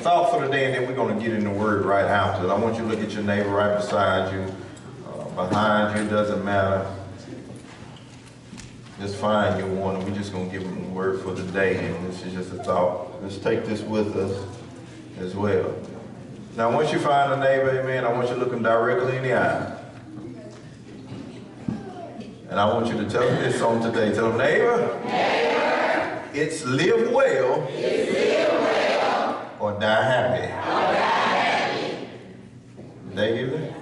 thought for the day, and then we're going to get in the word right after. I want you to look at your neighbor right beside you, behind you, doesn't matter. Just find your one, and we're just going to give them the word for the day, and this is just a thought. Let's take this with us as well. Now, once you find a neighbor, amen, I want you to look them directly in the eye. And I want you to tell them this on today. Tell them, neighbor, it's live well, or die happy. They give it?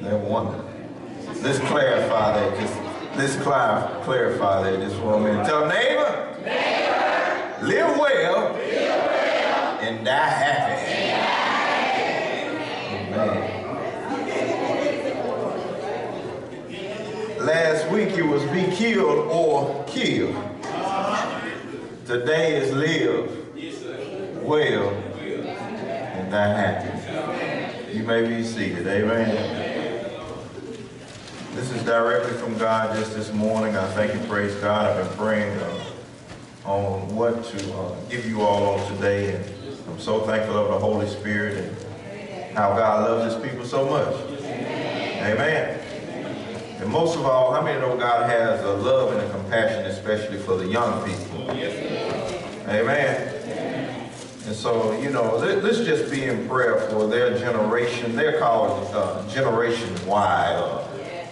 They're wonderful. Let's clarify that. Let's clarify that just for a minute. Tell them, neighbor, live well, and die happy. Amen. Last week it was be killed or kill. Today is live well and die happy. You may be seated. Amen. This is directly from God just this morning. I thank and praise God. I've been praying on what to give you all on today. And I'm so thankful of the Holy Spirit and how God loves His people so much. Amen. And most of all, how many know God has a love and a compassion, especially for the young people? Amen. And so, you know, let's just be in prayer for their generation. They're called Generation Y,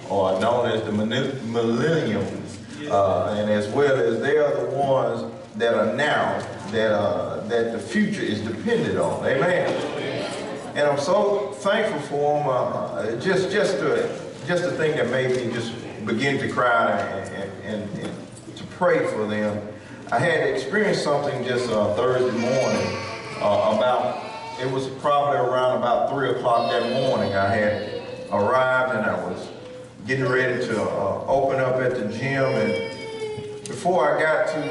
or known as the millennials, and as well as they are the ones that are now that the future is dependent on. Amen. And I'm so thankful for them. Just the thing that made me just begin to cry and to pray for them. I had experienced something just Thursday morning it was probably around about 3 o'clock that morning. I had arrived and I was getting ready to open up at the gym, and before I got to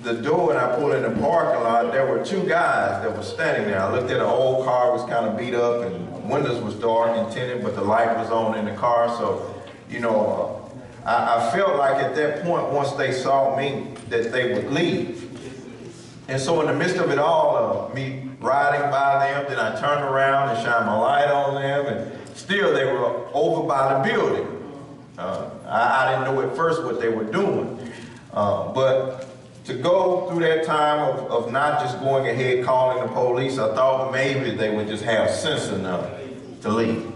the door and I pulled in the parking lot, there were 2 guys that were standing there. I looked at an old car, was kind of beat up, and windows was dark and tinted, but the light was on in the car. So, you know, I felt like at that point, once they saw me, that they would leave. And so in the midst of it all, me riding by them, then I turned around and shined my light on them, and still they were over by the building. I didn't know at first what they were doing. But to go through that time of not just going ahead calling the police, I thought maybe they would just have sense enough to leave.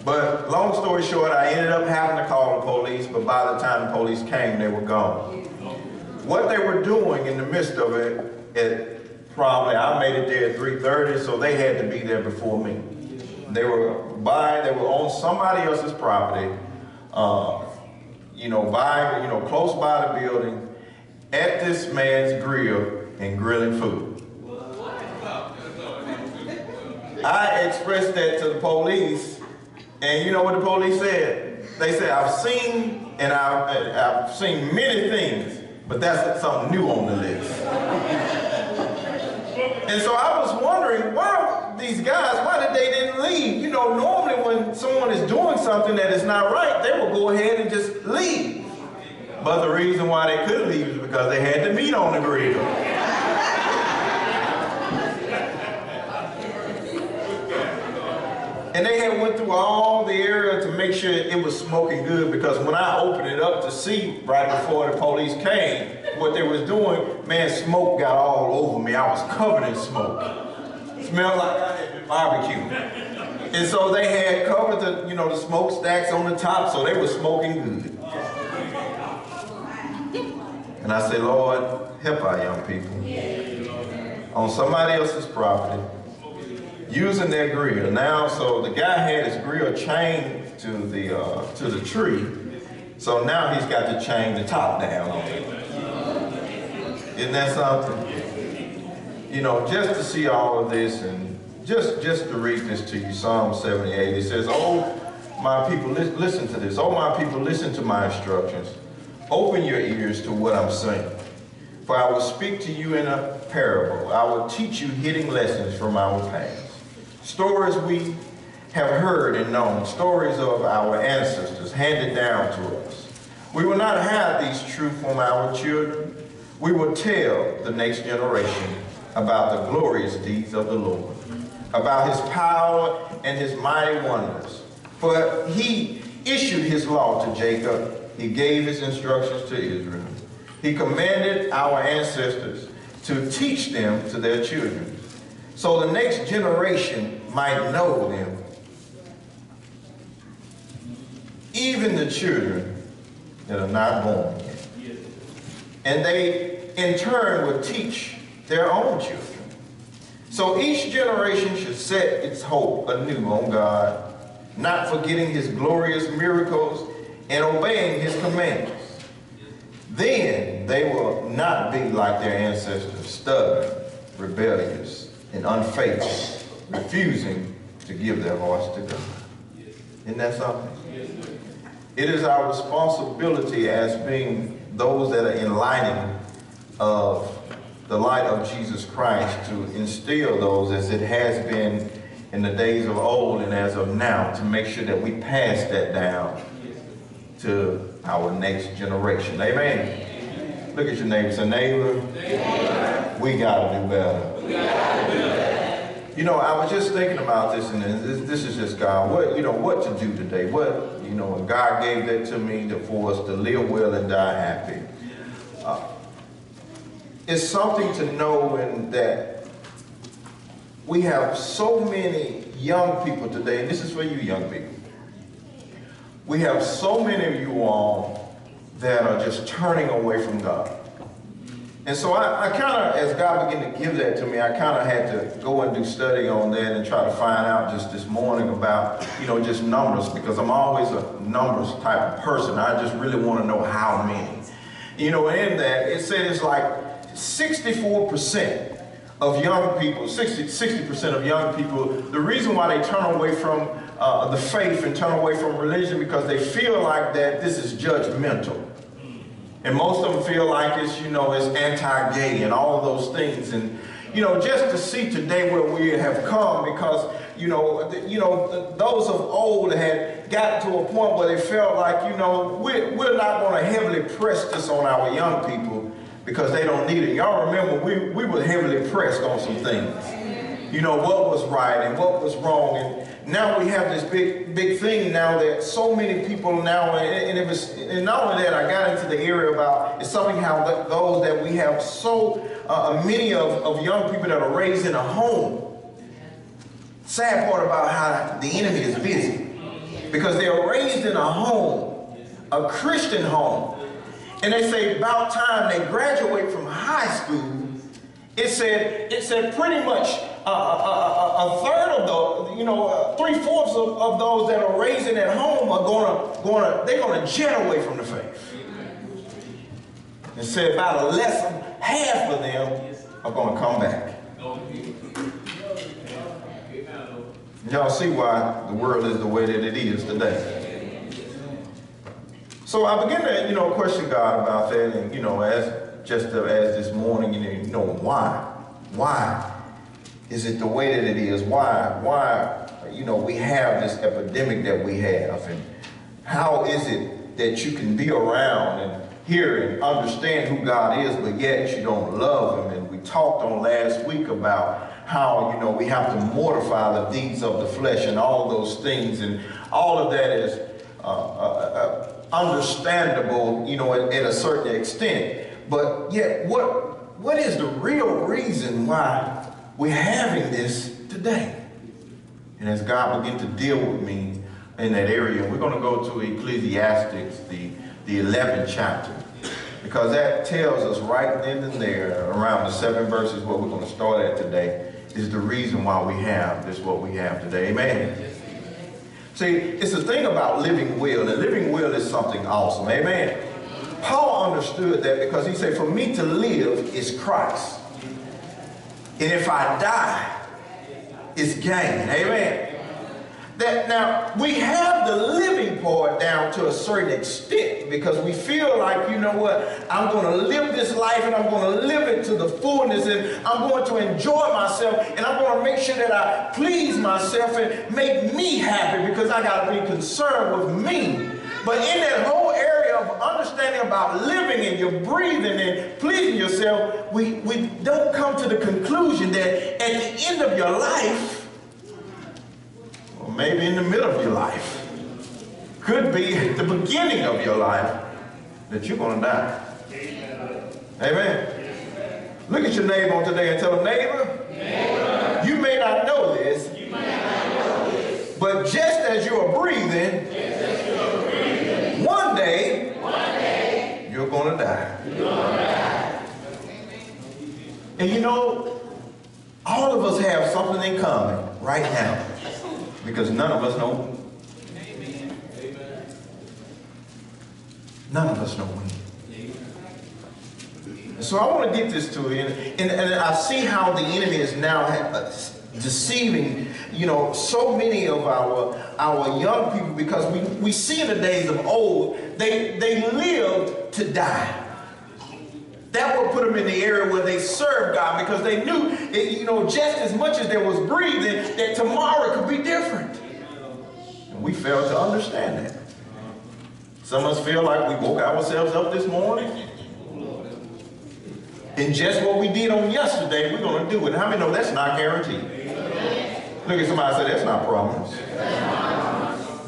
But long story short, I ended up having to call the police, but by the time the police came, they were gone. What they were doing in the midst of it, probably I made it there at 3:30, so they had to be there before me. They were on somebody else's property, close by the building, at this man's grill and grilling food. I expressed that to the police, and you know what the police said? They said, I've seen many things, but that's something new on the list. And so I was wondering, why they didn't leave? You know, normally when someone is doing something that is not right, they will go ahead and just leave. But the reason why they couldn't leave is because they had the meat on the grill. And they had went through all the area to make sure it was smoking good, because when I opened it up to see right before the police came, what they was doing, man, smoke got all over me. I was covered in smoke. Smelled like I had been barbecued. And so they had covered the smokestacks on the top, so they were smoking good. And I said, Lord, help our young people on somebody else's property, using their grill. Now, so the guy had his grill chained to the tree, so now he's got to chain the top down on it. Isn't that something? You know, just to see all of this, and just to read this to you, Psalm 78, it says, oh, my people, listen to this. Oh, my people, listen to my instructions. Open your ears to what I'm saying. For I will speak to you in a parable. I will teach you hidden lessons from our past. Stories we have heard and known, stories of our ancestors handed down to us. We will not hide these truths from our children. we will tell the next generation about the glorious deeds of the Lord, about his power and his mighty wonders. For he issued his law to Jacob. He gave his instructions to Israel. He commanded our ancestors to teach them to their children, so the next generation might know them, even the children that are not born yet. And they, in turn, will teach their own children. So each generation should set its hope anew on God, not forgetting his glorious miracles and obeying his commandments. Then they will not be like their ancestors, stubborn, rebellious, and unfaithful, refusing to give their hearts to God. Isn't that something? It is our responsibility as being those that are in lighting of the light of Jesus Christ to instill those, as it has been in the days of old and as of now, to make sure that we pass that down to our next generation. Amen. Look at your neighbor. Say, neighbor, we got to do better. You know, I was just thinking about this, and this is just God. What to do today? And God gave that to me for us to live well and die happy. It's something to know in that we have so many young people today, and this is for you young people. We have so many of you all that are just turning away from God. And so I kind of, as God began to give that to me, I kind of had to go and do study on that and try to find out just this morning about, just numbers, because I'm always a numbers type of person. I just really want to know how many. And in that, it says like 64% of young people, 60% of young people, the reason why they turn away from the faith and turn away from religion, because they feel like that this is judgmental. And most of them feel like it's, it's anti-gay and all of those things. And, just to see today where we have come, because, those of old had gotten to a point where they felt like, we're not going to heavily press this on our young people because they don't need it. Y'all remember we were heavily pressed on some things. What was right and what was wrong. And now we have this big thing now that so many people now, and not only that, I got into the area about it's something how those that we have so many of young people that are raised in a home. Sad part about how the enemy is busy, because they are raised in a home, a Christian home, and they say about time they graduate from high school. It said pretty much a third of those, 3/4 of those that are raised in at home are they're gonna jet away from the faith. It said about half of them are gonna come back. Y'all see why the world is the way that it is today. So I began to, question God about that, and as this morning, why is it the way that it is? Why we have this epidemic that we have, and how is it that you can be around and hear and understand who God is, but yet you don't love Him? And we talked on last week about how we have to mortify the deeds of the flesh and all those things, and all of that is understandable, at a certain extent. But yet, what is the real reason why we're having this today? And as God began to deal with me in that area, we're going to go to Ecclesiastes, the 11th chapter, because that tells us right then and there, around the 7 verses where we're going to start at today, is the reason why we have this, what we have today. Amen. See, it's a thing about living will, and living will is something awesome. Amen. Paul understood that, because he said, for me to live is Christ, and if I die, it's gain. Amen. That now we have the living part down to a certain extent, because we feel like, I'm going to live this life and I'm going to live it to the fullness, and I'm going to enjoy myself, and I'm going to make sure that I please myself and make me happy, because I got to be concerned with me. But in that whole area area of understanding about living and you're breathing and pleasing yourself, we don't come to the conclusion that at the end of your life, or maybe in the middle of your life, could be at the beginning of your life, that you're going to die. Amen. Look at your neighbor on today and tell them, neighbor, you may not know this, but just as you are breathing, one day, you're going to die. And you know, all of us have something in common right now, because none of us know. None of us know when. So I want to get this to you, and I see how the enemy is now deceiving, you know, so many of our young people, because we see in the days of old, they lived to die. That would put them in the area where they served God, because they knew, you know, just as much as there was breathing, that tomorrow could be different. And we fail to understand that. Some of us feel like we woke ourselves up this morning, and just what we did on yesterday, we're going to do it. How many know that's not guaranteed? Look at somebody and say, that's not promise.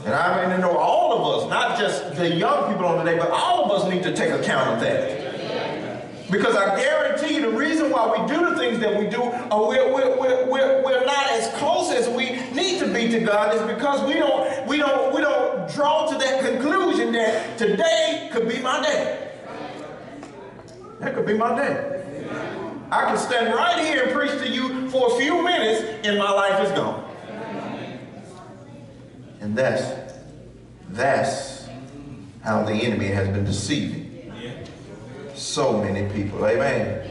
And I mean, you know, all of us, not just the young people on today, but all of us need to take account of that. Because I guarantee you the reason why we do the things that we do, or we're not as close as we need to be to God, is because we don't draw to that conclusion that today could be my day. That could be my day. I can stand right here and preach to you for a few minutes and my life is gone. And that's how the enemy has been deceiving so many people. Amen.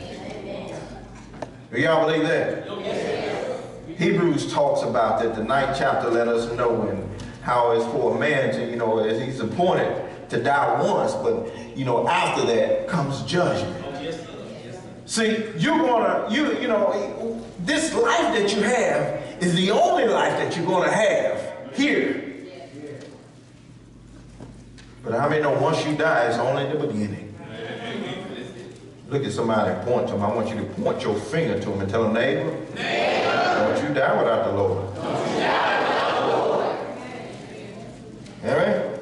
Do y'all believe that? Hebrews talks about that. The 9th chapter let us know and how it's for a man to, you know, as he's appointed to die once, but you know, after that comes judgment. See, you know, this life that you have is the only life that you're going to have here. But how many know once you die, it's only the beginning? Look at somebody and point to them. I want you to point your finger to them and tell them, neighbor, don't you die without the Lord. Don't you die without the Lord. Amen?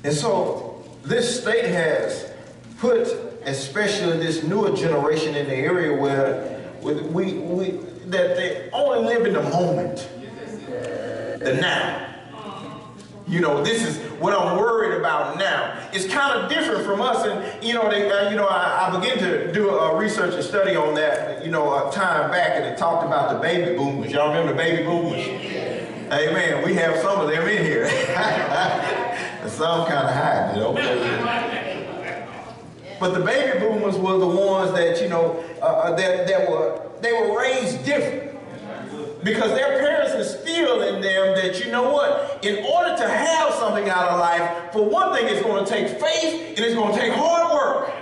And so this state has put especially this newer generation in the area where that they only live in the moment, the now. You know, this is what I'm worried about now. It's kind of different from us, and you know, I began to do a research and study on that, you know, a time back, and it talked about the baby boomers. Y'all remember the baby boomers? Amen. We have some of them in here. Some kind of high, you know. But the baby boomers were the ones that, you know, they were raised different. Because their parents instilled in them that, you know what, in order to have something out of life, for one thing, it's going to take faith and it's going to take hard work.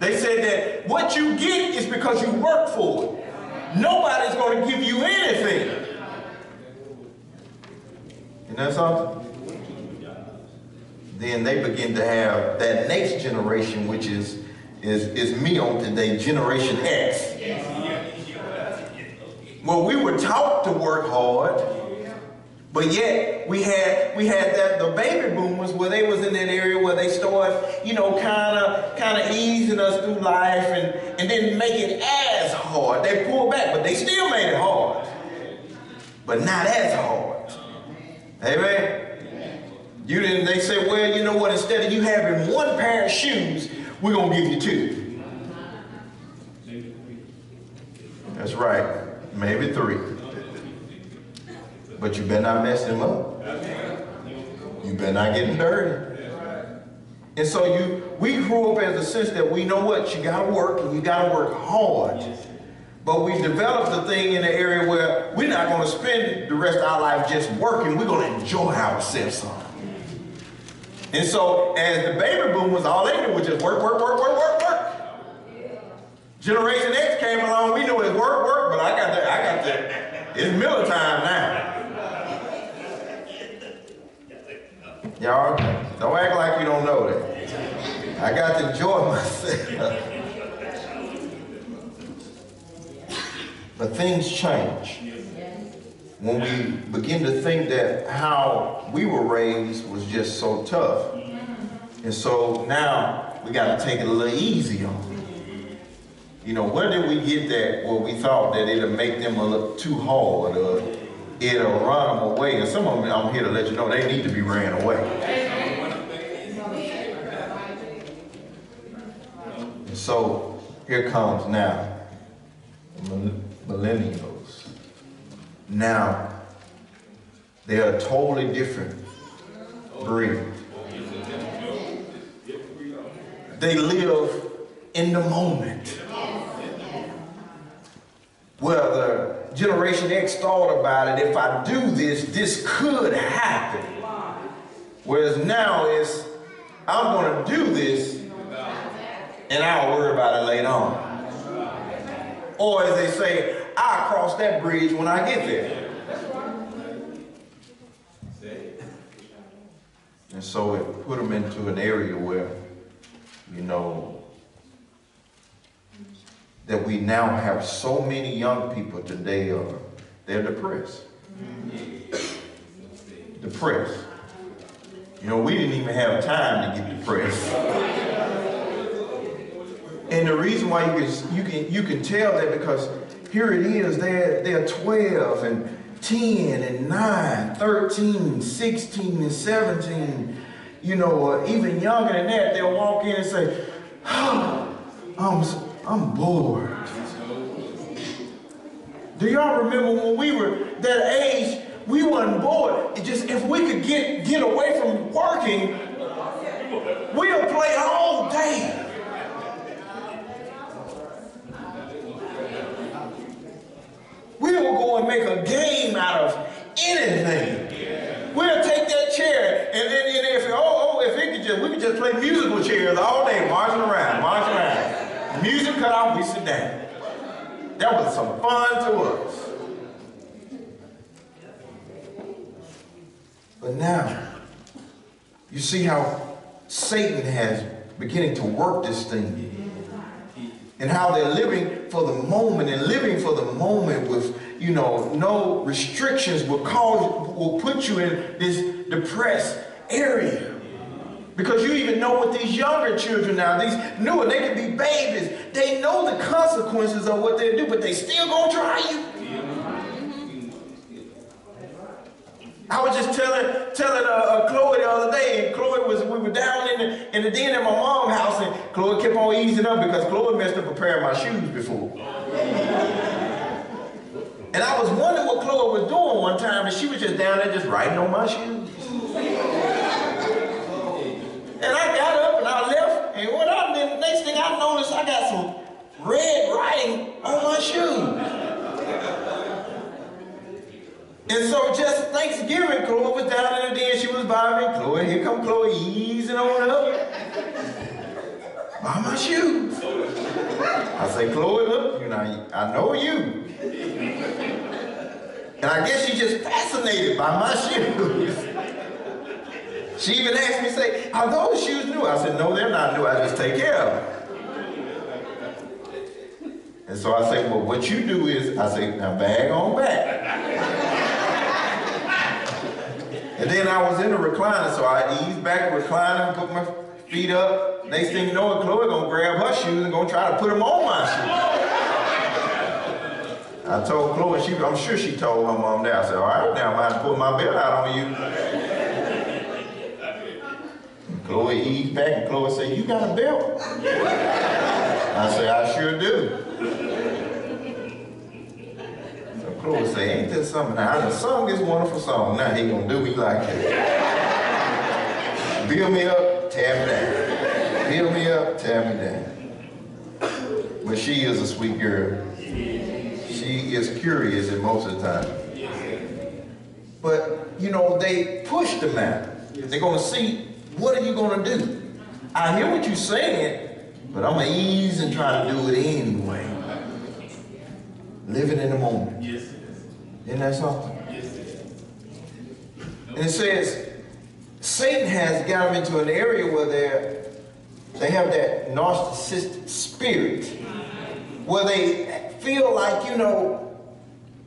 They said that what you get is because you work for it. Nobody's going to give you anything. Isn't that something? Then they begin to have that next generation, which is me on today, Generation X. Well, we were taught to work hard, but yet we had that the baby boomers where they was in that area where they started, you know, kind of easing us through life and didn't make it as hard. They pulled back, but they still made it hard, but not as hard. Amen. They said, well, you know what, instead of you having one pair of shoes, we're going to give you two. That's right. Maybe 3. But you better not mess them up. You better not get them dirty. And so we grew up as a sense that we know what, you got to work and you got to work hard. But we developed the thing in the area where we're not going to spend the rest of our life just working. We're going to enjoy ourselves some. And so as the baby boomers, all they knew was just work, work, work, work, work, work. Generation X came along, we knew it was work, work, but I got the, it's Miller time now. Y'all, don't act like you don't know that. I got to enjoy myself. But things change. When we begin to think that how we were raised was just so tough. And so now we got to take it a little easy on them. You know, where did we get that where we thought that it'll make them a little too hard or it'll run them away? And some of them, I'm here to let you know, they need to be ran away. And so here comes now millennials. Now they are a totally different breed. They live in the moment. Well, the Generation X thought about it, if I do this, this could happen. Whereas now it's, I'm going to do this and I'll worry about it later on. Or as they say, I'll cross that bridge when I get there. And so it put them into an area where, you know, that we now have so many young people today, they're depressed. Depressed. You know, we didn't even have time to get depressed. And the reason why you can tell that because here it is, they're 12 and 10 and 9, 13, 16 and 17, you know, or even younger than that. They'll walk in and say, oh, I'm bored. Do y'all remember when we were that age, we wasn't bored. It just, if we could get away from working, we'll play all day. We will go and make a game out of anything. We'll take that chair and then if we could just play musical chairs all day, marching around. Music cut off, we sit down. That was some fun to us. But now, you see how Satan has beginning to work this thing. And how they're living for the moment and living for the moment with, you know, no restrictions will put you in this depressed area. Because you even know with these younger children now, these newer, they can be babies. They know the consequences of what they do, but they still gonna try you. I was just telling Chloe the other day, and we were down in the den at my mom's house, and Chloe kept on easing up because Chloe messed up a pair of my shoes before. And I was wondering what Chloe was doing one time, and she was just down there just writing on my shoes. And I got up and I left, and the next thing I noticed, I got some red writing on my shoes. And so just Thanksgiving, Chloe was down in the den, she was by me. Chloe, here come Chloe, easing on up. By my shoes. I say, Chloe, look, you know, I know you. And I guess she's just fascinated by my shoes. She even asked me, say, are those shoes new? I said, no, they're not new, I just take care of them. And so I say, well, what you do is, I say, now bag on back. And then I was in the recliner, so I eased back the recliner and put my feet up. Next thing you know, Chloe gonna grab her shoes and gonna try to put them on my shoes. I told Chloe, I'm sure she told her mom that. I said, all right, now I'm about to put my belt out on you. Chloe eased back and Chloe said, you got a belt? I said, I sure do. Chloe say, ain't this something? Now, I done sung this wonderful song. Now he gonna do me like that. Build me up, tear me down. Build me up, tear me down. But she is a sweet girl. She is curious at most of the time. But, you know, they push the matter. They're gonna see, what are you gonna do? I hear what you're saying, but I'm gonna ease and try to do it anyway. Living in the moment. Yes. Isn't that something? Yes. And it says, Satan has got them into an area where they have that narcissistic spirit, where they feel like, you know,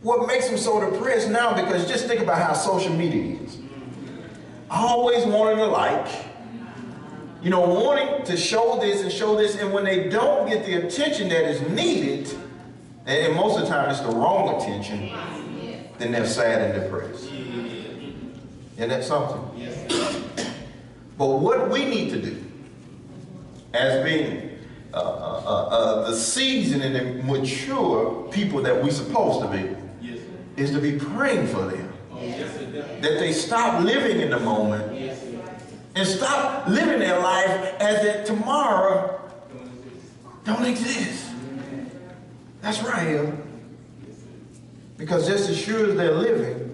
what makes them so depressed now, because just think about how social media is. Always wanting to like, you know, wanting to show this and show this, and when they don't get the attention that is needed, and most of the time it's the wrong attention, then they're sad and depressed. Isn't that something? But what we need to do, as being the seasoned and the mature people that we're supposed to be, is to be praying for them. That they stop living in the moment and stop living their life as if tomorrow don't exist. That's right, Hill. Because just as sure as they're living,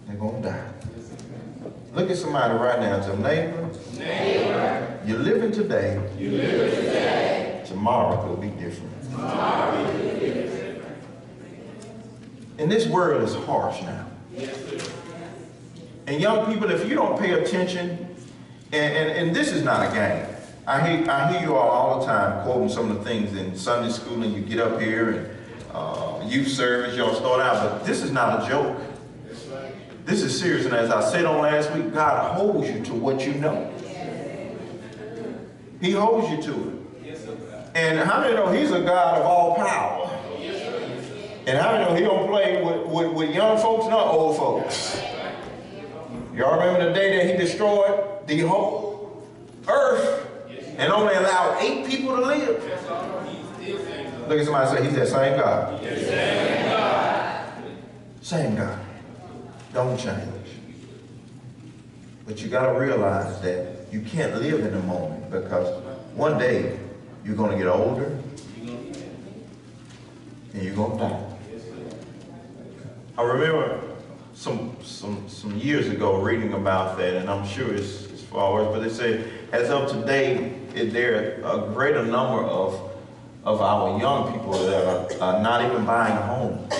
they're going to die. Look at somebody right now and tell them, neighbor, you're living today. Tomorrow could be different. And this world is harsh now. And young people, if you don't pay attention, and this is not a game. I hear you all the time quoting some of the things in Sunday school, and you get up here and youth service, y'all start out, but this is not a joke. This is serious, and as I said on last week, God holds you to what you know. He holds you to it. And how many know He's a God of all power? And how many know He don't play with young folks nor old folks? Y'all remember the day that He destroyed the whole earth and only allowed 8 people to live? Look at somebody and say, He's that same God. Same God. Don't change. But you got to realize that you can't live in the moment, because one day you're going to get older and you're going to die. I remember some years ago reading about that, and I'm sure it's far worse, but they said as of today, there are a greater number of our young people that are not even buying homes.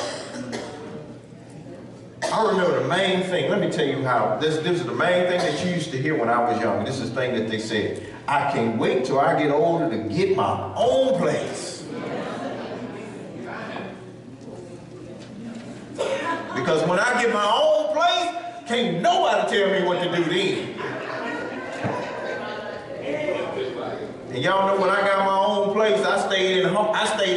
I remember the main thing, let me tell you how, this is the main thing that you used to hear when I was young. This is the thing that they said, I can't wait till I get older to get my own place. Because when I get my own place, can't nobody tell me what to do then. And y'all know when I got my own place, I stayed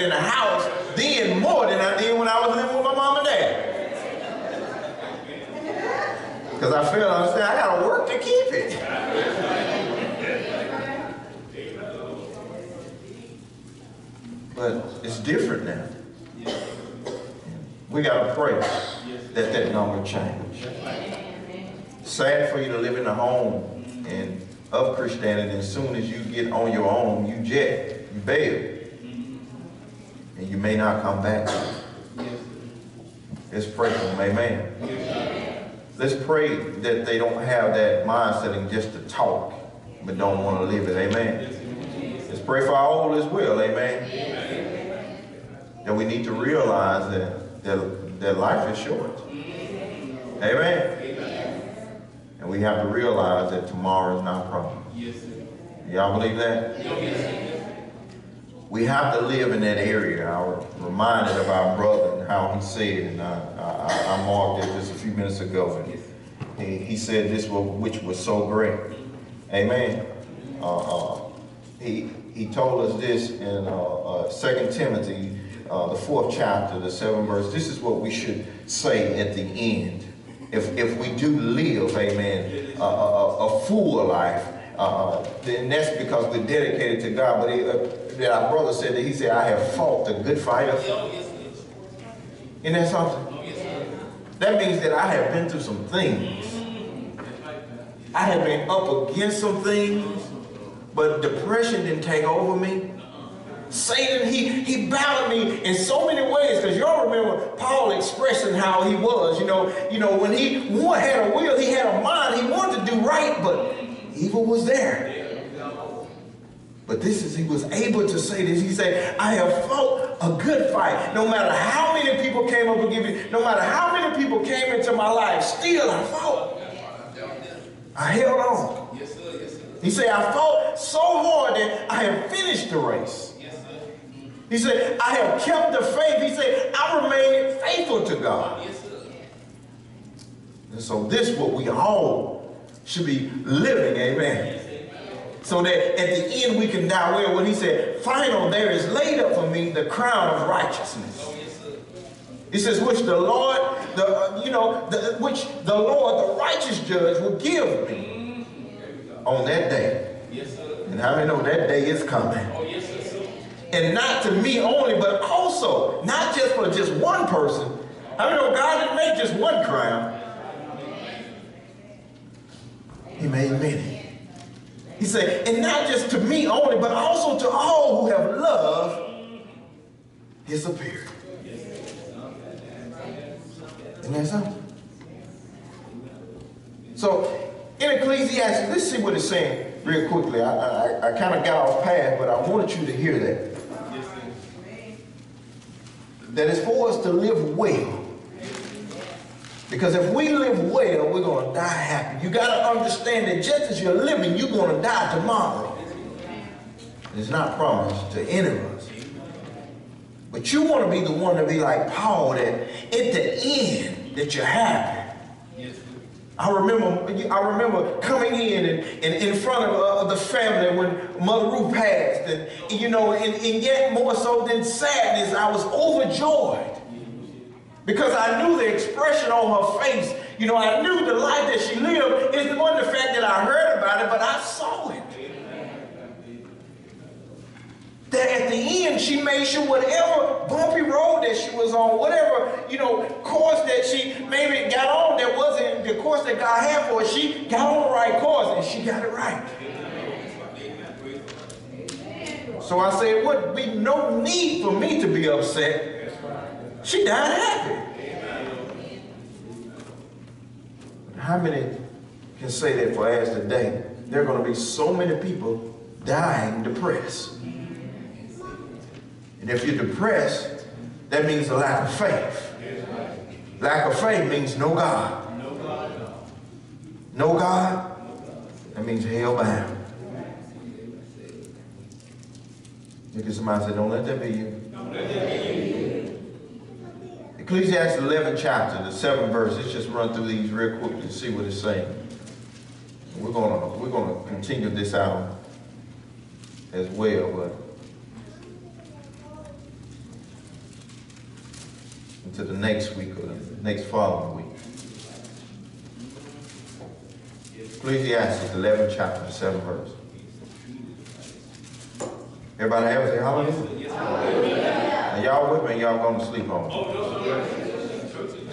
in a house then more than I did when I was living with my mom and dad. Because I feel, I got to work to keep it. But it's different now. We got to pray that number change. Sad for you to live in a home of Christianity, and as soon as you get on your own, you bail. And you may not come back. Let's pray for them, amen. Let's pray that they don't have that mindset and just to talk, but don't want to live it, amen. Let's pray for our old as well, amen. That we need to realize that life is short. Amen. And we have to realize that tomorrow is not promised. Y'all believe that? We have to live in that area. I was reminded of our brother and how he said, and I marked it just a few minutes ago, and he said this, which was so great. Amen. He told us this in 2 Timothy, the 4th chapter, the 7th verse. This is what we should say at the end. If we do live, amen, a full life, then that's because we're dedicated to God. But our brother said that he said, I have fought the good fight of faith. Isn't that something? That means that I have been through some things. I have been up against some things, but depression didn't take over me. Satan, he battled me in so many ways, because y'all remember Paul expressing how he was. You know, when he had a will, he had a mind, he wanted to do right, but evil was there. But he was able to say this. He said, I have fought a good fight. No matter how many people came up against me, no matter how many people came into my life, still I fought. I held on. Yes, sir. Yes, sir. He said, I fought so hard that I have finished the race. Yes, sir. He said, I have kept the faith. He said, I remain faithful to God. Yes, sir. And so this is what we all should be living, amen. So that at the end we can die well. When he said, final, there is laid up for me the crown of righteousness. Oh, yes, sir. He says, which the Lord, which the Lord, the righteous judge, will give me on that day. Yes, sir. And how many know that day is coming? Oh, yes, sir. And not to me only, but also, not just for just one person. How many know God didn't make just one crown? He made many. He said, and not just to me only, but also to all who have loved his appearing. Isn't that so? So, in Ecclesiastes, let's see what it's saying real quickly. I kind of got off path, but I wanted you to hear that. That it's for us to live well. Because if we live well, we're going to die happy. You got to understand that just as you're living, you're going to die tomorrow. It's not promised to any of us. But you want to be the one to be like Paul, that at the end, that you're happy. I remember coming in and in front of the family when Mother Ruth passed. And yet more so than sadness, I was overjoyed. Because I knew the expression on her face. I knew the life that she lived. It wasn't the fact that I heard about it, but I saw it. That at the end, she made sure whatever bumpy road that she was on, whatever, course that she maybe got on that wasn't the course that God had for her, she got on the right course and she got it right. So I said, it would be no need for me to be upset. She died happy. How many can say that for us today? There are going to be so many people dying depressed. And if you're depressed, that means a lack of faith. Lack of faith means no God. No God, that means hell bound. Look at somebody say, don't let that be you. Don't let that be you. Ecclesiastes 11 chapter, the 7th verse. Let's just run through these real quickly and see what it's saying. We're gonna continue this out as well, but into the next week or the next following week. Ecclesiastes 11 chapter, the 7th verse. Everybody ever say hallelujah? Are y'all with me? Y'all going to sleep on me?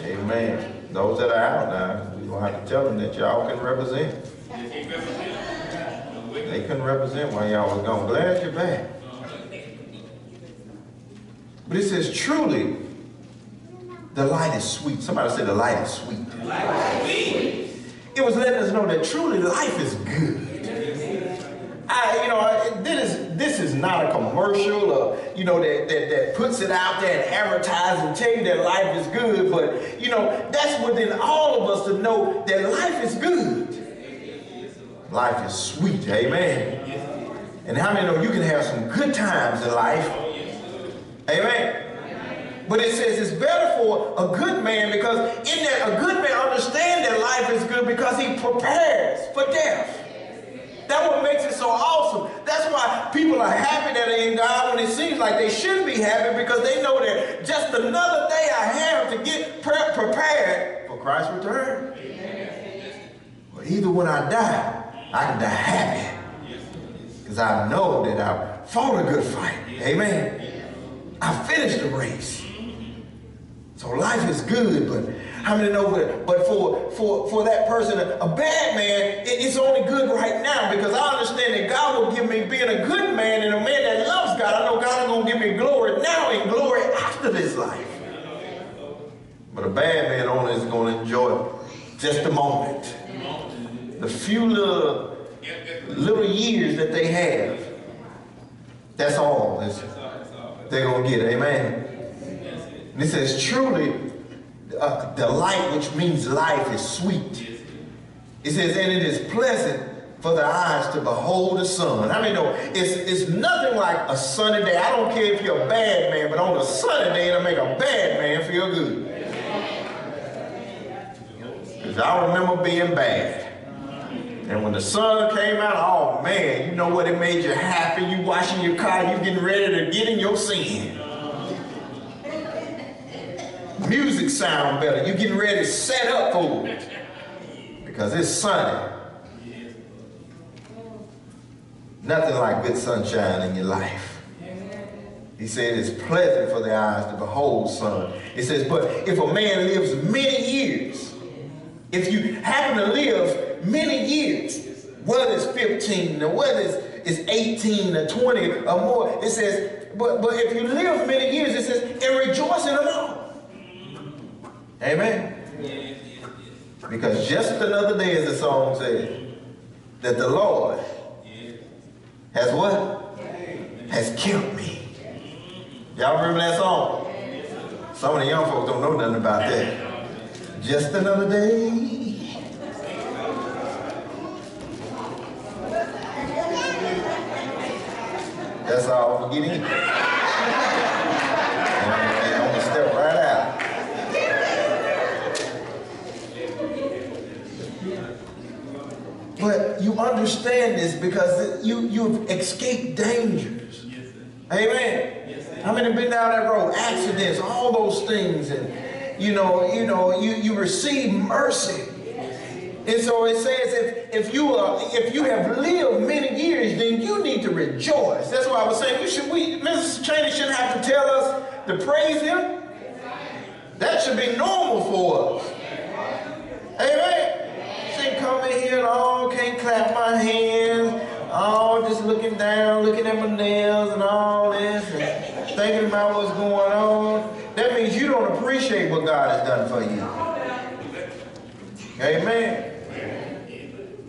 Amen. Those that are out now, we're going to have to tell them that y'all can represent. They couldn't represent while y'all was gone. Glad you're back. But it says, truly, the light is sweet. Somebody said the light is sweet. The light is sweet. It was letting us know that truly life is good. This is not a commercial, that puts it out there and advertises and tell you that life is good. But, that's within all of us to know that life is good. Life is sweet, amen. And how many know you can have some good times in life? Amen. But it says it's better for a good man because in that a good man understands that life is good because he prepares for death. That's what makes it so awesome. That's why people are happy that they're in God when it seems like they shouldn't be happy because they know that just another day I have to get prepared for Christ's return. But either when I die, I can die happy because I know that I fought a good fight. Amen. I finished the race. So life is good, but how many know that? But for that person, a bad man, it's only good right now because I understand that God will give me being a good man and a man that loves God. I know God is going to give me glory now and glory after this life. But a bad man only is going to enjoy just a moment. The few little years that they have, that's all they're going to get. Amen. And it says, truly, the light, which means life, is sweet. It says, and it is pleasant for the eyes to behold the sun. I mean, no, it's nothing like a sunny day. I don't care if you're a bad man, but on a sunny day, it'll make a bad man feel good. Because I remember being bad. And when the sun came out, oh man, you know what, it made you happy. You washing your car, you getting ready to get in your sin. Music sound better. You getting ready to set up for it. Because it's sunny. Nothing like good sunshine in your life. He said it's pleasant for the eyes to behold sun. It says, but if a man lives many years, if you happen to live many years, whether it's 15 or whether it's 18 or 20 or more, it says, but if you live many years, it says, and rejoice in them all. Amen. Because just another day, as the song says, that the Lord has what? Has kept me. Y'all remember that song? Some of the young folks don't know nothing about that. Just another day. That's all I'm getting. And I'm going to step right out. But you understand this because you've escaped dangers. Yes, amen. Yes, how many have been down that road? Accidents, all those things, and you receive mercy. And so it says, if you have lived many years, then you need to rejoice. That's why I was saying Mrs. Cheney shouldn't have to tell us to praise Him. That should be normal for us. Amen. Come in here and all can't clap my hands, all just looking down, looking at my nails and all this, and thinking about what's going on. That means you don't appreciate what God has done for you. Amen.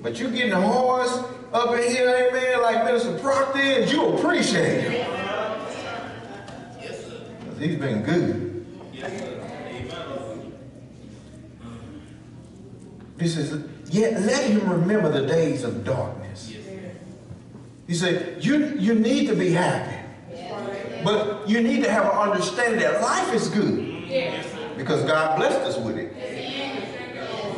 But you getting the horse up in here, amen, like Minister Proctor is, you appreciate him. Because he's been good. This is, yet let him remember the days of darkness. He said, you need to be happy. But you need to have an understanding that life is good. Because God blessed us with it.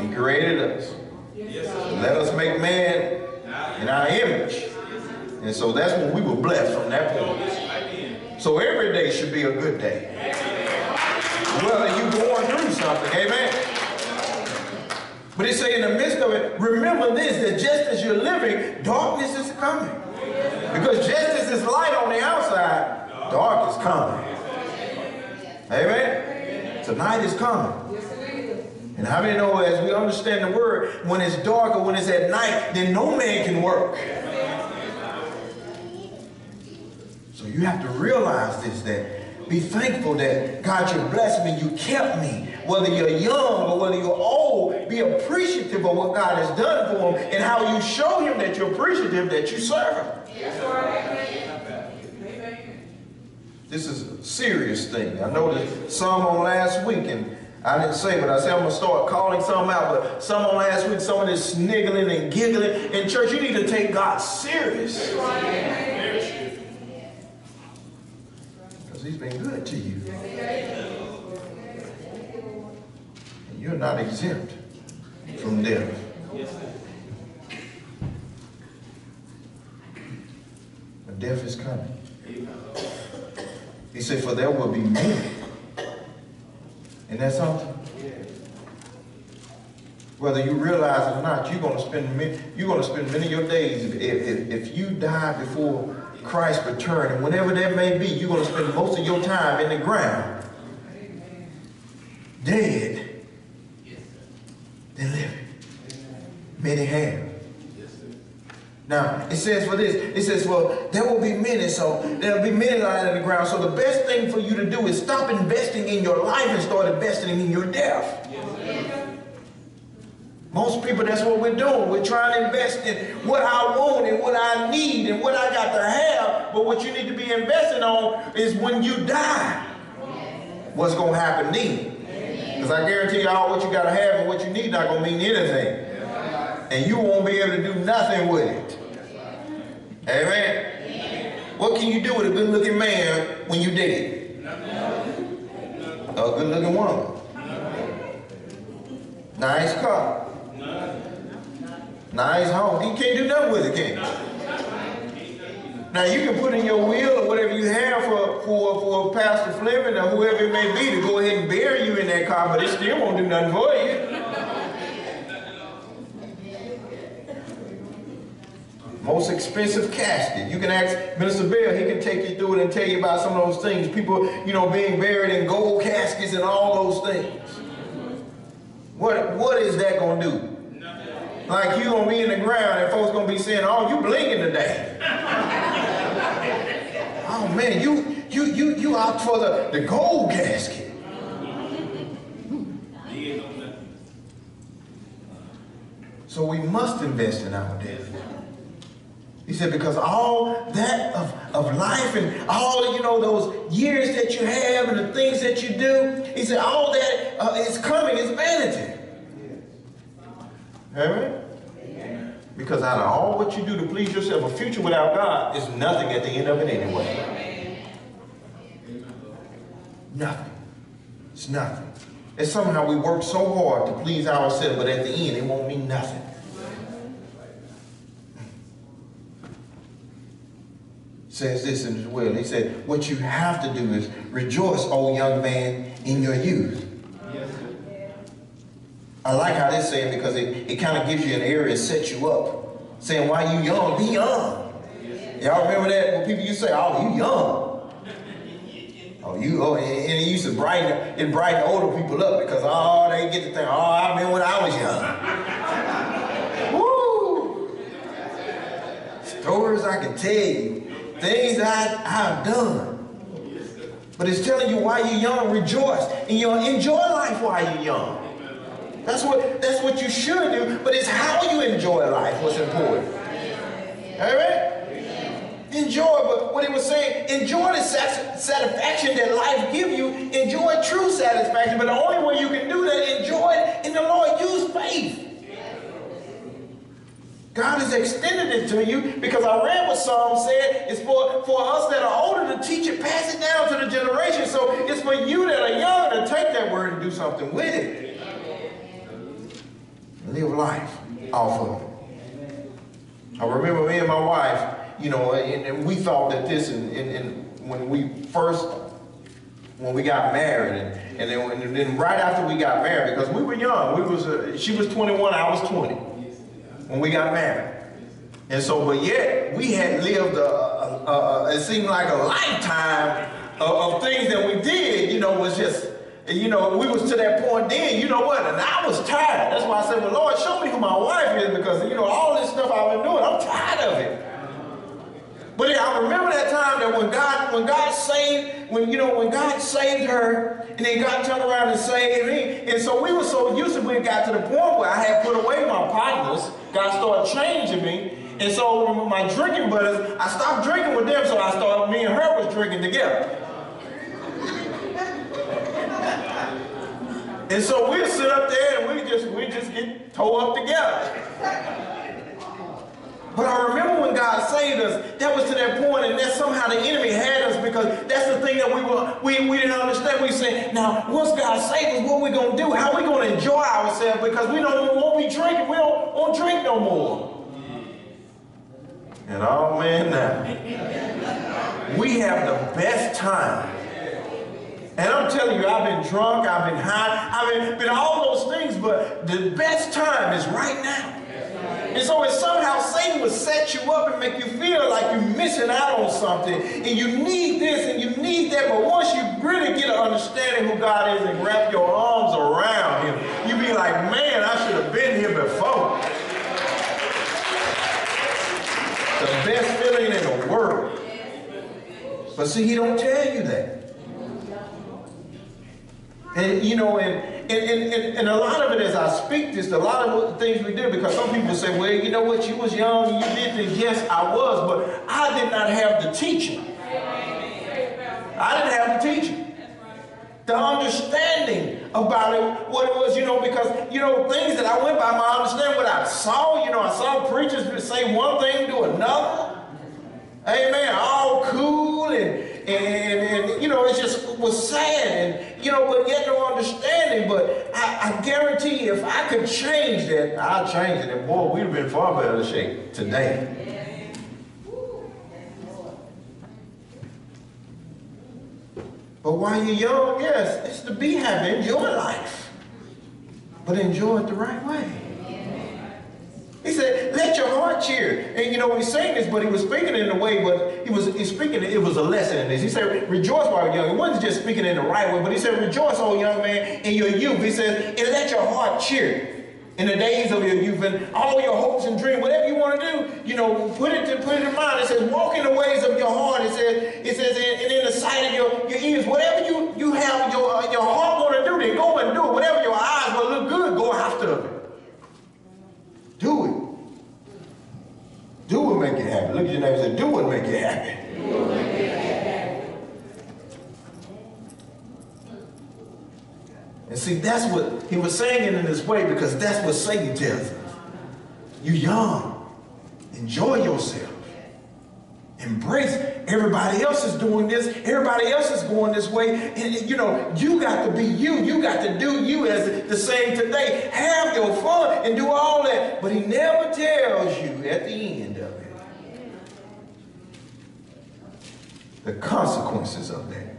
He created us. Let us make man in our image. And so that's when we were blessed from that point. So every day should be a good day. Whether you're going through something, amen. But he say in the midst of it, remember this, that just as you're living, darkness is coming. Because just as it's light on the outside, dark is coming. Amen? Tonight is coming. And how many know as we understand the word, when it's dark or when it's at night, then no man can work. So you have to realize this, that be thankful that God, you blessed me, you kept me. Whether you're young or whether you're old, be appreciative of what God has done for him and how you show him that you're appreciative that you serve him. This is a serious thing. I know that some on last week, and I didn't say, but I said I'm going to start calling some out, but some on last week, some of this sniggling and giggling. In church, you need to take God serious. Because he's been good to you. And you're not exempt from death. But death is coming. He said, for there will be many. Isn't that something? Whether you realize it or not, you're going to spend many of your days. If you die before Christ's return, and whenever that may be, you're going to spend most of your time in the ground, dead than living. Many have. Now, it says for this, it says, well, there will be many, so there will be many lying in the ground. So the best thing for you to do is stop investing in your life and start investing in your death. Most people, that's what we're doing. We're trying to invest in what I want and what I need and what I got to have. But what you need to be investing on is when you die, what's going to happen then. Because I guarantee y'all what you got to have and what you need not going to mean anything. And you won't be able to do nothing with it. Amen. What can you do with a good-looking man when you dead? A good-looking woman. Nice car. Nice home. You can't do nothing with it, can you? Now you can put in your will or whatever you have for Pastor Fleming or whoever it may be to go ahead and bury you in that car, but it still won't do nothing for you. Most expensive casket. You can ask Minister Bell, he can take you through it and tell you about some of those things. People, you know, being buried in gold caskets and all those things. What is that going to do? Like you going to be in the ground and folks going to be saying, oh, you blinking today. Oh man, you out for the gold casket. So we must invest in our death. He said, because all that of life and all, you know, those years that you have and the things that you do, he said, all that is coming is vanity. Amen? Because out of all what you do to please yourself, a future without God is nothing at the end of it anyway. Nothing. It's nothing. And somehow we work so hard to please ourselves, but at the end it won't mean nothing. Says this in his will. He said, what you have to do is rejoice, O young man, in your youth. I like how this saying because it kind of gives you an area and sets you up. Saying, while you young, be young. Y'all remember that? When people used to say, oh, you young. And it used to brighten older people up because, oh, they get to think, oh, I remember when I was young. Woo! Stories I can tell you. Things that I've done. But it's telling you while you're young, rejoice. And you enjoy life while you're young. That's what you should do, but it's how you enjoy life what's important. Amen? Enjoy, but what he was saying, enjoy the satisfaction that life gives you. Enjoy true satisfaction, but the only way you can do that, enjoy it in the Lord. Use faith. God has extended it to you because I read what Psalm said. It's for us that are older to teach it, pass it down to the generation. So it's for you that are younger to take that word and do something with it. Live life off of it. I remember me and my wife, you know, and we thought that this, and when we got married, and then right after we got married, because we were young, she was 21, I was 20. When we got married. And so, but yet, we had lived, it seemed like a lifetime of things that we did, you know, was just, you know, we was to that point then, you know what, and I was tired. That's why I said, well, Lord, show me who my wife is, because, you know, all this stuff I've been doing, I'm tired of it. But I remember that time that when God saved her, and then God turned around and saved me. And so we were so used to it, we got to the point where I had put away my partners. God started changing me. And so my drinking buddies, I stopped drinking with them, so me and her was drinking together. And so we'd sit up there and we just get tore up together. But I remember when God saved us, that was to that point, and that somehow the enemy had us, because that's the thing that we didn't understand. We said, now, once God saved us, what are we going to do? How are we going to enjoy ourselves? Because we won't be drinking. We won't drink no more. And oh man, now, we have the best time. And I'm telling you, I've been drunk, I've been high, I've been all those things, but the best time is right now. And so if somehow Satan would set you up and make you feel like you're missing out on something, and you need this and you need that, but once you really get an understanding who God is and wrap your arms around him, you be like, man, I should have been here before. The best feeling in the world. But see, he don't tell you that. And you know, and a lot of it, as I speak this, a lot of the things we did, because some people say, well, you know what, you was young and you did this. Yes, I was, but I did not have the teaching. I didn't have the teaching. the understanding about it, what it was, because, things that I went by my understanding, what I saw, I saw preachers say one thing, do another. Amen. All cool and it just was sad but yet no understanding. But I guarantee you, if I could change that, I'll change it. And boy, we'd have been far better shape today. But while you're young, yes, it's to be happy, enjoy life. But enjoy it the right way. He said, let your heart cheer. And he's saying this, but he was speaking in a way, but he's speaking, it was a lesson in this. He said, rejoice while you're young. He wasn't just speaking in the right way, but he said, rejoice, O young man, in your youth. He says, and let your heart cheer in the days of your youth, and all your hopes and dreams, whatever you want to do, put it in mind. It says, walk in the ways of your heart. It says, and in the sight of your ears, whatever you have your heart want to do, then go and do it. Whatever your eyes will look good, go after it. Do it. Do what make you happy. Look at your neighbor and say, do what make you happy. Do what make you happy. And see, that's what he was saying in this way, because that's what Satan tells us. You're young. Enjoy yourself. Embrace. Everybody else is doing this. Everybody else is going this way. And you got to be you. You got to do you, as the saying today. Have your fun and do all that. But he never tells you at the end of it the consequences of that.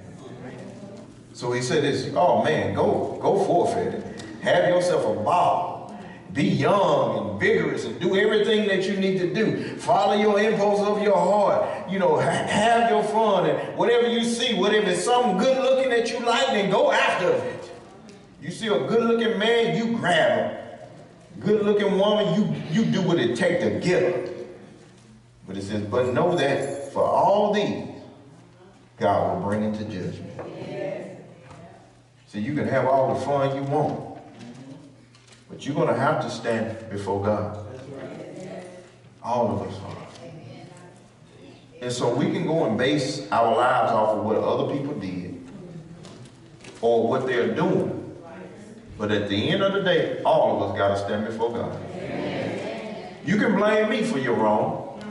So he said this, oh man, go forfeit it. Have yourself a ball. Be young and vigorous and do everything that you need to do. Follow your impulse of your heart. Have your fun, and whatever you see, whatever it's something good looking that you like, then go after it. You see a good looking man, you grab him. Good looking woman, you do what it takes to get her. But it says, but know that for all these, God will bring into judgment. So you can have all the fun you want, but you're going to have to stand before God. All of us are. And so we can go and base our lives off of what other people did or what they're doing. But at the end of the day, all of us got to stand before God. You can blame me for your wrong.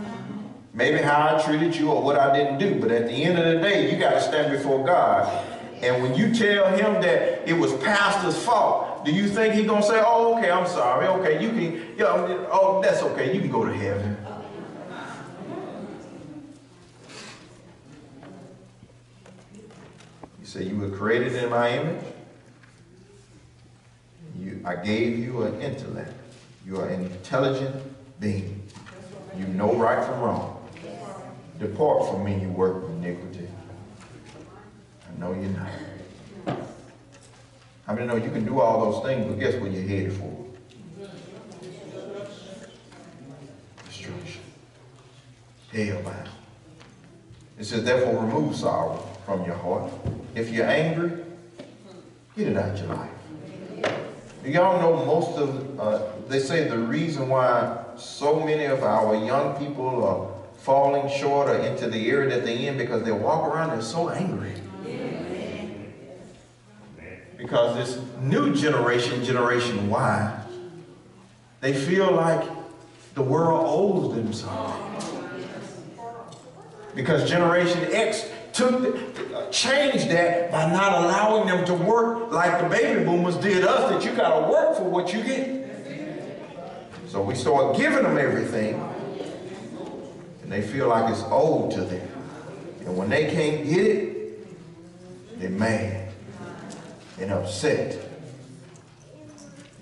Maybe how I treated you or what I didn't do. But at the end of the day, you got to stand before God. And when you tell him that it was pastor's fault, do you think he's going to say, oh, okay, I'm sorry. Okay, you can, oh, that's okay. You can go to heaven. You say you were created in my image. I gave you an intellect. You are an intelligent being. You know right from wrong. Depart from me, you work of iniquity. I know you're not. How many know you can do all those things, but guess what you're headed for? Destruction. Hellbound. It says, therefore remove sorrow from your heart. If you're angry, get it out of your life. Y'all know most of, they say the reason why so many of our young people are falling short or into the area that they're in, because they walk around, they're so angry. Because this new generation, Generation Y, they feel like the world owes them something. Because Generation X changed that by not allowing them to work like the baby boomers did us, that you got to work for what you get. So we start giving them everything, and they feel like it's owed to them. And when they can't get it, they're mad and upset.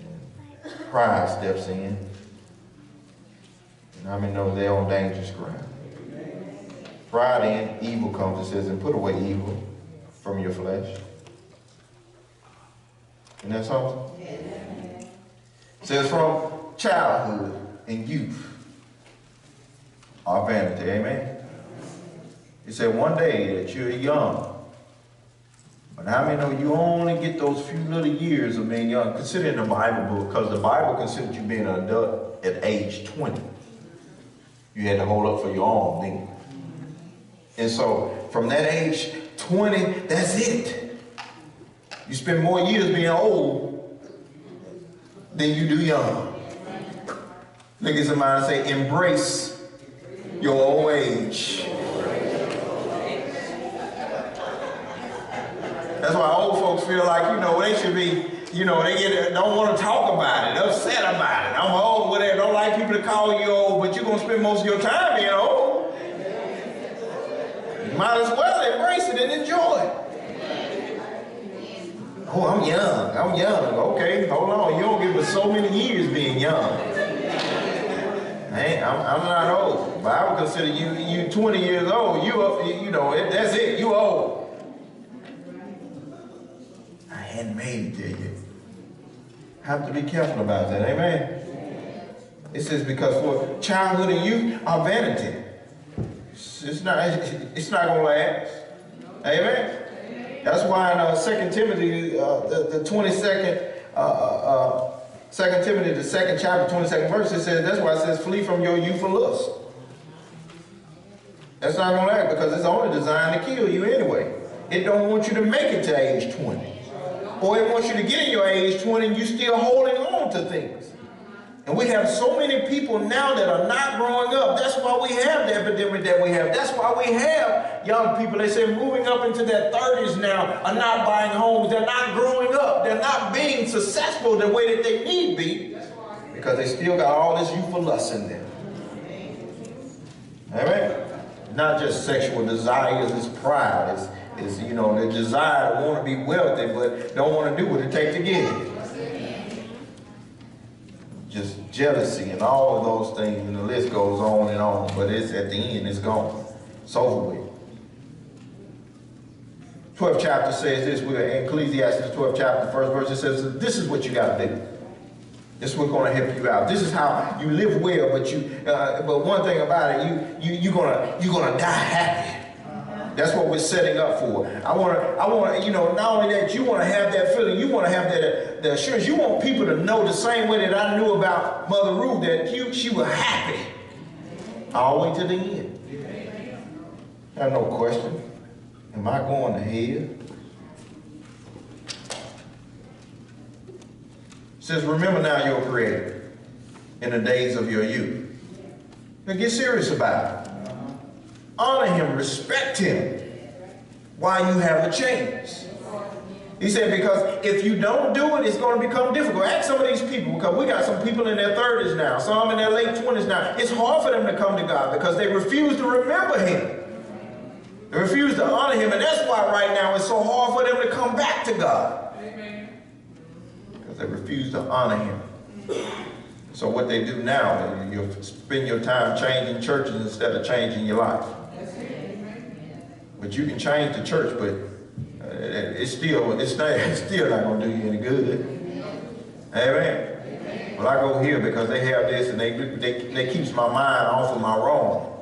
And pride steps in. And how many know they're on dangerous ground? Pride in, evil comes, it says, and put away evil from your flesh. Isn't that something? It says from childhood and youth are vanity. Amen. It said one day that you're young. But how many know you only get those few little years of being young? Consider in the Bible book, because the Bible considers you being an adult at age 20. You had to hold up for your own, didn't you? And so from that age 20, that's it. You spend more years being old than you do young. Look at somebody and say, embrace your old age. That's why old folks feel like, you know, they should be, you know, don't want to talk about it, upset about it. I'm old, whatever. Don't like people to call you old, but you're going to spend most of your time being old. You might as well embrace it and enjoy it. Oh, I'm young. I'm young. Okay, hold on. You don't give us so many years being young. Hey, I'm not old. But I would consider you 20 years old. You know, that's it. You old. I hadn't made it there yet. Have to be careful about that. Amen. It says because for childhood and youth are vanity. It's not going to last. Amen. That's why in 2 Timothy, the 22nd, 2 Timothy, the 2nd chapter, 22nd verse, it says, that's why it says, flee from your youthful lust. That's not going to last because it's only designed to kill you anyway. It don't want you to make it to age 20. Or it wants you to get in your age 20 and you're still holding on to things. And we have so many people now that are not growing up. That's why we have the epidemic that we have. That's why we have young people, they say, moving up into their 30s now, are not buying homes. They're not growing up. They're not being successful the way that they need to be because they still got all this youthful lust in them. Amen? Not just sexual desires, it's pride. It's you know, the desire to want to be wealthy but don't want to do what it takes to get it. Just jealousy and all of those things, and the list goes on and on, but it's at the end, it's gone. It's over with. 12th chapter says this, we're in Ecclesiastes 12th chapter, first verse, it says, this is what you got to do. This is what's going to help you out. This is how you live well, but one thing about it, you're gonna die happy. That's what we're setting up for. I want to, you know, not only that, you want to have that feeling, you want to have that the assurance. You want people to know the same way that I knew about Mother Ruth, that she was happy all the way to the end. I have no question. Am I going to hell? It says, remember now your Creator in the days of your youth. Now get serious about it. Honor him, respect him while you have a chance. He said, because if you don't do it, it's going to become difficult. Ask some of these people, because we got some people in their 30s now, some in their late 20s now. It's hard for them to come to God because they refuse to remember him. They refuse to honor him, and that's why right now it's so hard for them to come back to God. Because they refuse to honor him. So what they do now, you spend your time changing churches instead of changing your life. But you can change the church, but it's still not going to do you any good. Amen. Well, I go here because they have this and they keeps my mind off of my wrong.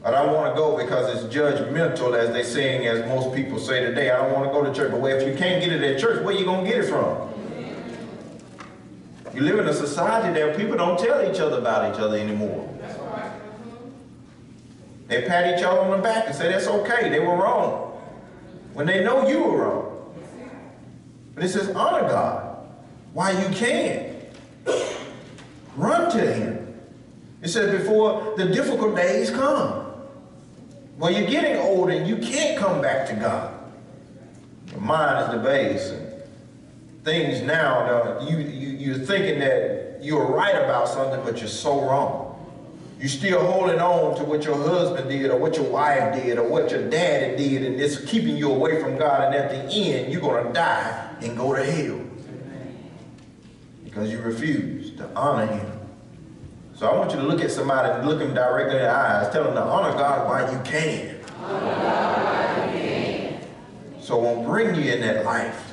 But I want to go because it's judgmental, as they saying, as most people say today. I don't want to go to church. But if you can't get it at church, where you going to get it from? You live in a society that people don't tell each other about each other anymore. They pat each other on the back and say, that's okay, they were wrong. When they know you were wrong. But it says, honor God while you can. Run to him. It says, before the difficult days come. Well, you're getting older and you can't come back to God. Your mind is the base. And things now, you're thinking that you're right about something, but you're so wrong. You're still holding on to what your husband did or what your wife did or what your daddy did, and it's keeping you away from God, and at the end, you're going to die and go to hell because you refuse to honor him. So I want you to look at somebody and look him directly in the eyes. Tell them to honor God while you can. Honor God while you can. So it won't bring you in that life.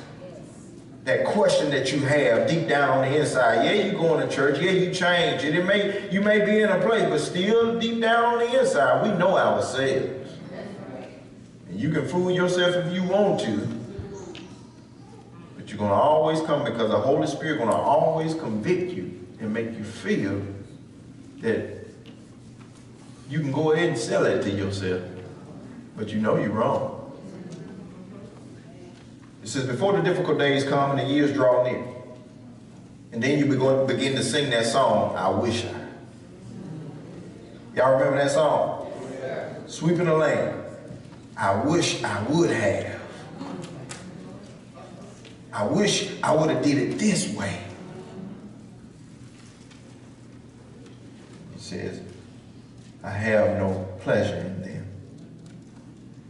That question that you have deep down on the inside. Yeah, you going to church. Yeah, you change it. You may be in a place, but still deep down on the inside, we know ourselves. And you can fool yourself if you want to. But you're going to always come because the Holy Spirit is going to always convict you and make you feel that you can go ahead and sell it to yourself. But you know you're wrong. It says, before the difficult days come and the years draw near. And then you begin to sing that song, I wish I. Y'all remember that song? Sweeping the land. I wish I would have. I wish I would have did it this way. He says, I have no pleasure in them.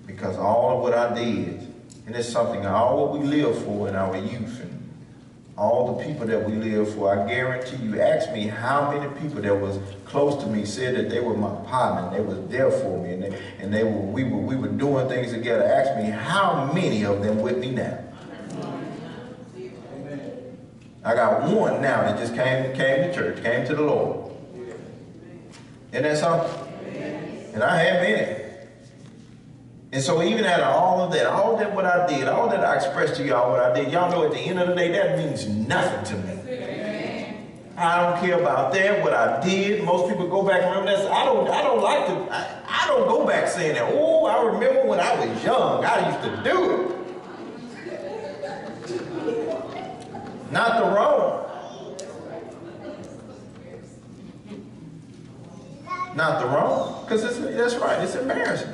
Because all of what I did, and it's something, all what we live for in our youth, and all the people that we live for, I guarantee you, ask me how many people that was close to me said that they were my partner, and they was there for me, and we were doing things together. Ask me how many of them with me now. I got one now that just came to church, came to the Lord. Isn't that something? And I have many. And so even out of all that what I did, all that I expressed to y'all what I did, y'all know at the end of the day, that means nothing to me. I don't care about that, what I did. Most people go back and remember that. I don't go back saying that, oh, I remember when I was young, I used to do it. Not the wrong. Not the wrong. Because that's right, it's embarrassing.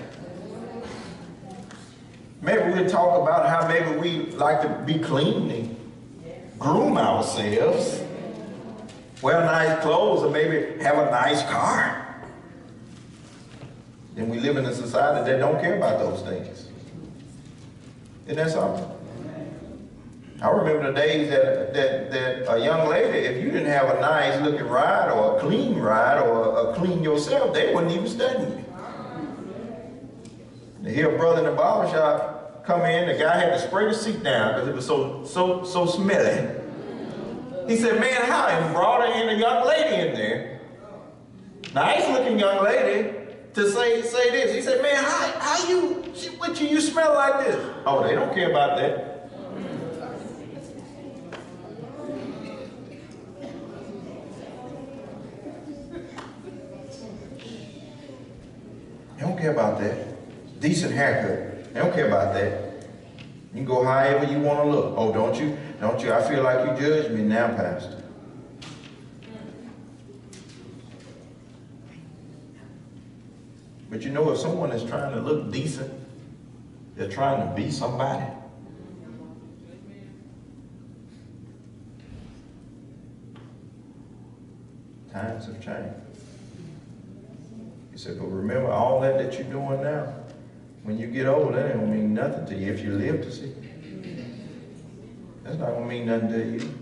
Maybe we'll talk about how maybe we like to be clean and groom ourselves, wear nice clothes, or maybe have a nice car. Then we live in a society that don't care about those things. Isn't that something? I remember the days that a young lady, if you didn't have a nice looking ride or a clean ride or a clean yourself, they wouldn't even study you. To hear a brother in the barbershop come in, the guy had to spray the seat down because it was so smelly. He said, man, how? And brought in a young lady in there, nice looking young lady, to say this. He said, man, how you smell like this? Oh, they don't care about that. They don't care about that. Decent haircut. They don't care about that. You can go however you want to look. Oh, don't you? I feel like you judge me now, Pastor. But you know, if someone is trying to look decent, they're trying to be somebody. Times have changed. He said, but remember, all that you're doing now, when you get old, that ain't gonna mean nothing to you if you live to see. That's not gonna mean nothing to you.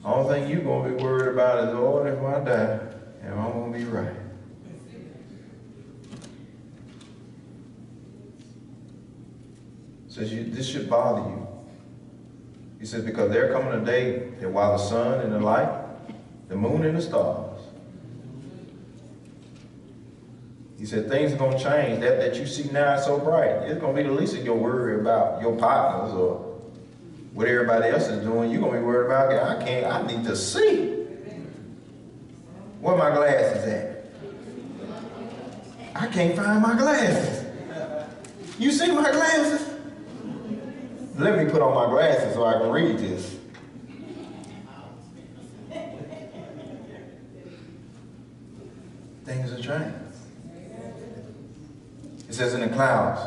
Only thing you're gonna be worried about is, Lord, if I die, am I gonna be right? Says this should bother you. He says, because there coming a day that while the sun and the light, the moon and the stars, he said, things are going to change. That you see now is so bright. It's going to be the least of your worry about your partners or what everybody else is doing. You're going to be worried about, I need to see. Where my glasses at? I can't find my glasses. You see my glasses? Let me put on my glasses so I can read this. Things are changing. It says in the clouds,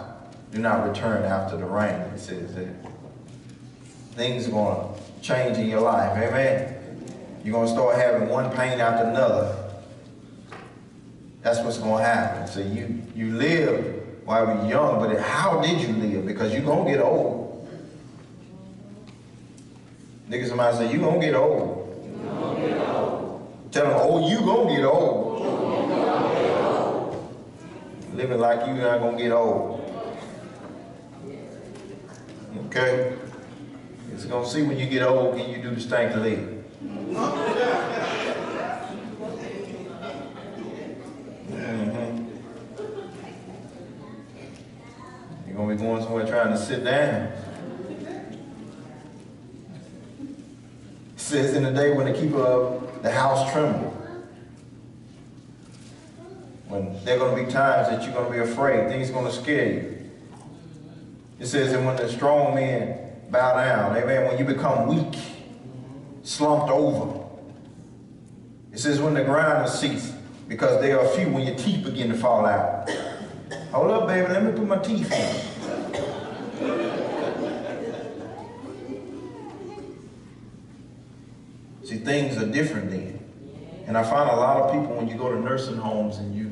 do not return after the rain. It says that things are going to change in your life. Amen. You're going to start having one pain after another. That's what's going to happen. So you live while you're young, but how did you live? Because you're going to get old. Niggas somebody say, you going to get old. Tell them, oh, you going to get old. Living like you're not going to get old. Okay? It's going to see when you get old, can you do the stank leg? You're going to be going somewhere trying to sit down. It says in the day when the keeper of the house tremble. When there are going to be times that you're going to be afraid, things are going to scare you. It says, and when the strong men bow down, amen, when you become weak, slumped over. It says, when the grinders cease, because they are few, when your teeth begin to fall out. Hold up, baby, let me put my teeth in. See, things are different then. And I find a lot of people, when you go to nursing homes and you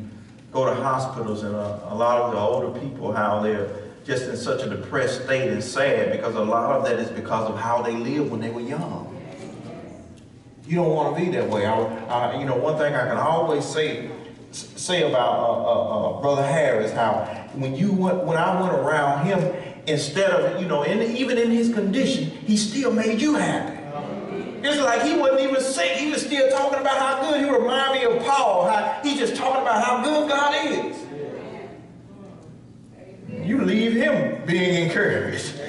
go to hospitals, and a lot of the older people, how they're just in such a depressed state and sad, because a lot of that is because of how they lived when they were young. You don't want to be that way. You know, one thing I can always say about Brother Harris, how when I went around him, instead of, you know, even in his condition, he still made you happy. It's like he wasn't even sick. He was still talking about how good. He reminded me of Paul, how he's just talking about how good God is. You leave him being encouraged.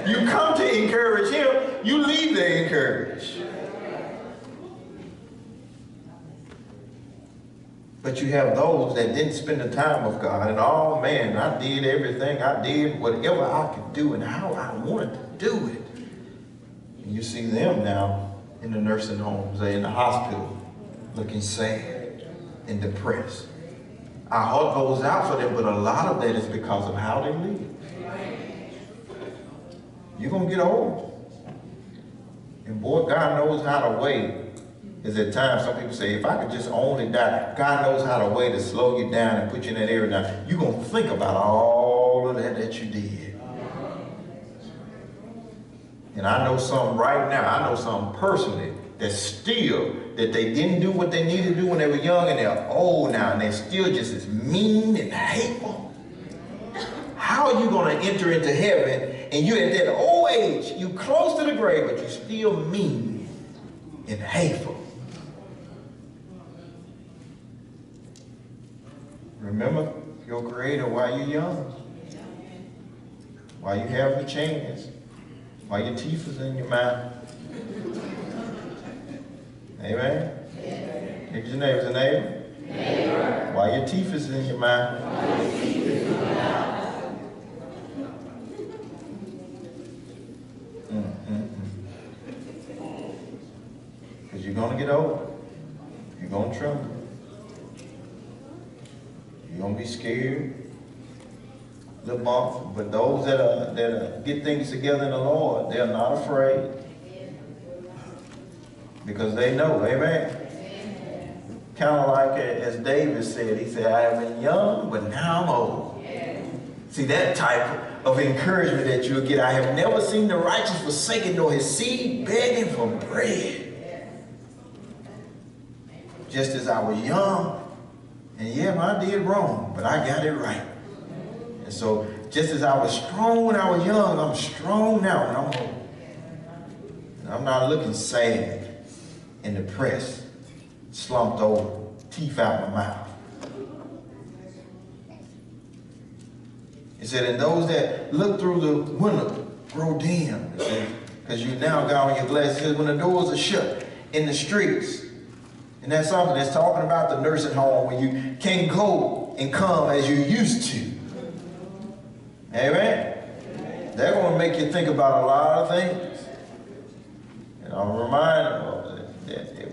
You come to encourage him, you leave there encouraged. But you have those that didn't spend the time with God, and oh man, I did everything. I did whatever I could do and how I wanted to do it. And you see them now in the nursing homes, they're in the hospital, looking sad and depressed. Our heart goes out for them, but a lot of that is because of how they live. You're going to get old. And boy, God knows how to wait. Is at times, some people say, if I could just only die, God knows how to wait to slow you down and put you in that area. Now, you're going to think about all of that you did. And I know some right now, I know some personally that still, that they didn't do what they needed to do when they were young, and they're old now, and they're still just as mean and hateful. How are you going to enter into heaven, and you're at that old age, you close to the grave, but you're still mean and hateful? Remember your Creator while you're young, while you have the chance, while your teeth is in your mouth. Amen? Look at your neighbor's a neighbor. While your teeth is in your mouth. Because you're going to get old. You're going to tremble. You're going to be scared. The bump, but those that get things together in the Lord, they're not afraid, because they know, amen. Kind of like as David said, he said, I have been young, but now I'm old. See, that type of encouragement that you'll get. I have never seen the righteous forsaken, nor his seed begging for bread. Just as I was young, and yeah, I did wrong, but I got it right. And so, just as I was strong when I was young, I'm strong now when I'm old. And I'm not looking sad and depressed, slumped over, teeth out my mouth. It said, and those that look through the window grow dim. Because you now got on your glasses. It says, when the doors are shut in the streets. And that's something that's talking about the nursing home, when you can't go and come as you used to. Amen? They're going to make you think about a lot of things. And I'm reminded that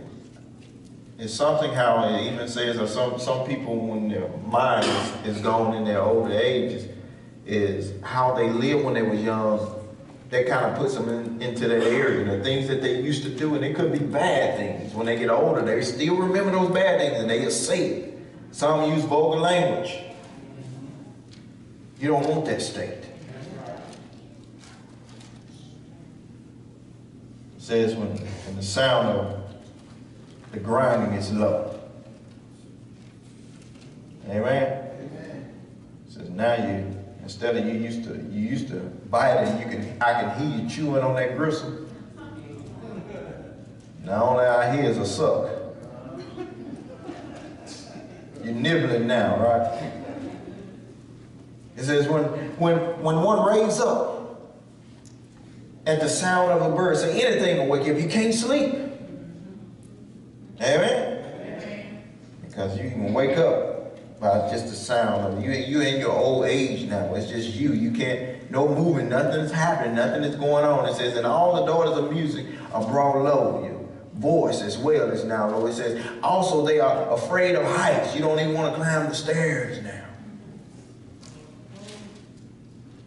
it's something how it even says, or some people, when their mind is gone in their older ages, is how they lived when they were young. That kind of puts them into that area. The things that they used to do, and it could be bad things. When they get older, they still remember those bad things, and they just say it. Some use vulgar language. You don't want that state. It says when the sound of the grinding is low. Amen? It says now you, instead of you used to bite it, I can hear you chewing on that gristle. Now all I hear is a suck. You're nibbling now, right? It says when one raises up at the sound of a bird, say anything will wake you up. You can't sleep. Amen? Because you can wake up by just the sound of it. You're in your old age now. It's just you. You can't no movement, nothing is happening, nothing is going on. It says, and all the daughters of music are brought low. Your voice as well is now low. It says, also they are afraid of heights. You don't even want to climb the stairs now.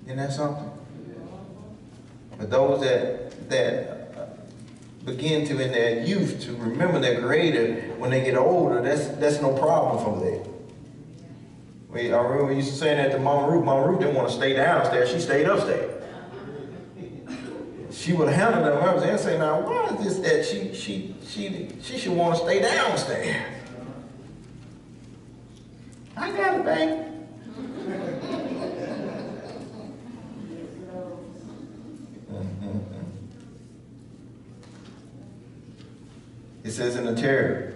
Isn't that something? But those that begin to, in their youth, to remember their Creator when they get older, that's no problem for them. I remember we used to say that to Mama Ruth. Mama Ruth didn't want to stay downstairs. She stayed upstairs. She would handle them. I was there and say, now, why is this that she should want to stay downstairs? I got it, baby. It says in the terror,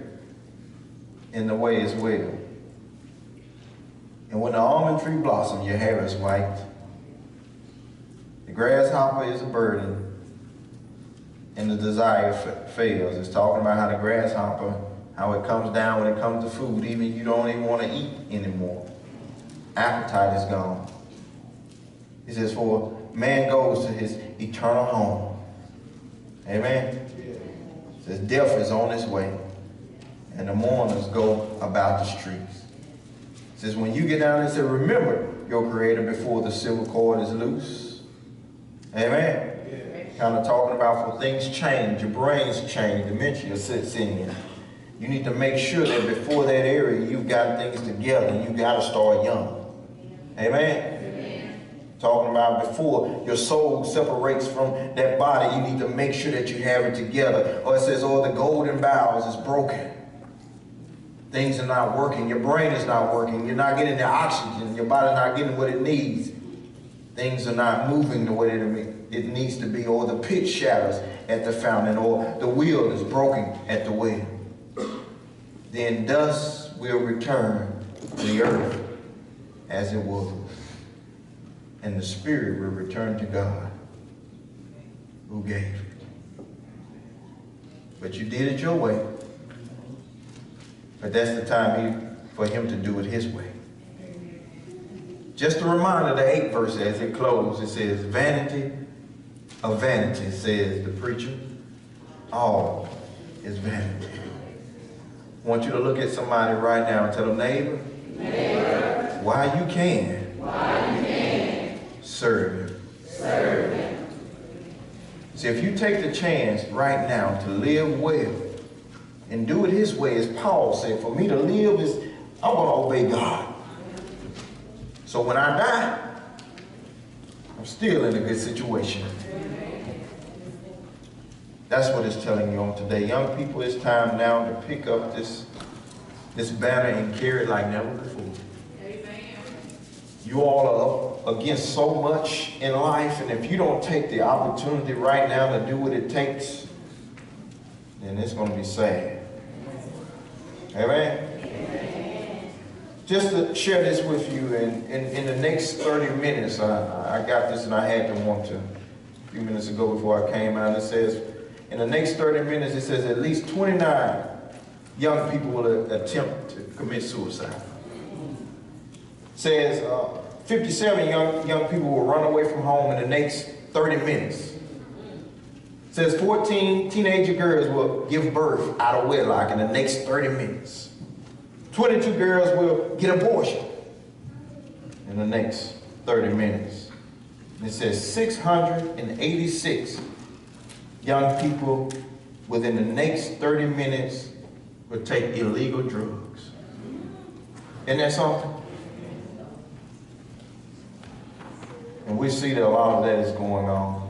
in the way as well. And when the almond tree blossoms, your hair is white. The grasshopper is a burden, and the desire fails. It's talking about how the grasshopper, how it comes down when it comes to food. Even you don't even want to eat anymore. Appetite is gone. It says, for man goes to his eternal home. Amen. It says, death is on its way, and the mourners go about the streets. It says, when you get down there, it says, remember your Creator before the silver cord is loose. Amen. Yeah. Kind of talking about when things change, your brains change, dementia sets in. You need to make sure that before that area, you've got things together. You got to start young. Amen. Talking about before your soul separates from that body, you need to make sure that you have it together. Or it says, oh, the golden bowels is broken. Things are not working. Your brain is not working. You're not getting the oxygen. Your body's not getting what it needs. Things are not moving the way it needs to be. Or the pit shatters at the fountain. Or the wheel is broken at the well. Then dust will return to the earth as it was. And the spirit will return to God who gave it. But you did it your way. But that's the time for him to do it his way. Just a reminder, the 8th verse as it closes, it says, vanity of vanity, says the preacher. All is vanity. I want you to look at somebody right now and tell them, neighbor, while you can, serve him. Serve him. See, if you take the chance right now to live well and do it his way, as Paul said, for me to live is, I'm going to obey God. So when I die, I'm still in a good situation. That's what it's telling you on today. Young people, it's time now to pick up this banner and carry it like never before. You all are up against so much in life, and if you don't take the opportunity right now to do what it takes, then it's going to be sad. Amen? Just to share this with you, in the next 30 minutes, I got this and I had to want to, a few minutes ago before I came out, it says, in the next 30 minutes, it says at least 29 young people will attempt to commit suicide. It says 57 young people will run away from home in the next 30 minutes. It says 14 teenager girls will give birth out of wedlock in the next 30 minutes. 22 girls will get abortion in the next 30 minutes. It says 686 young people within the next 30 minutes will take illegal drugs. Isn't that something? And we see that a lot of that is going on.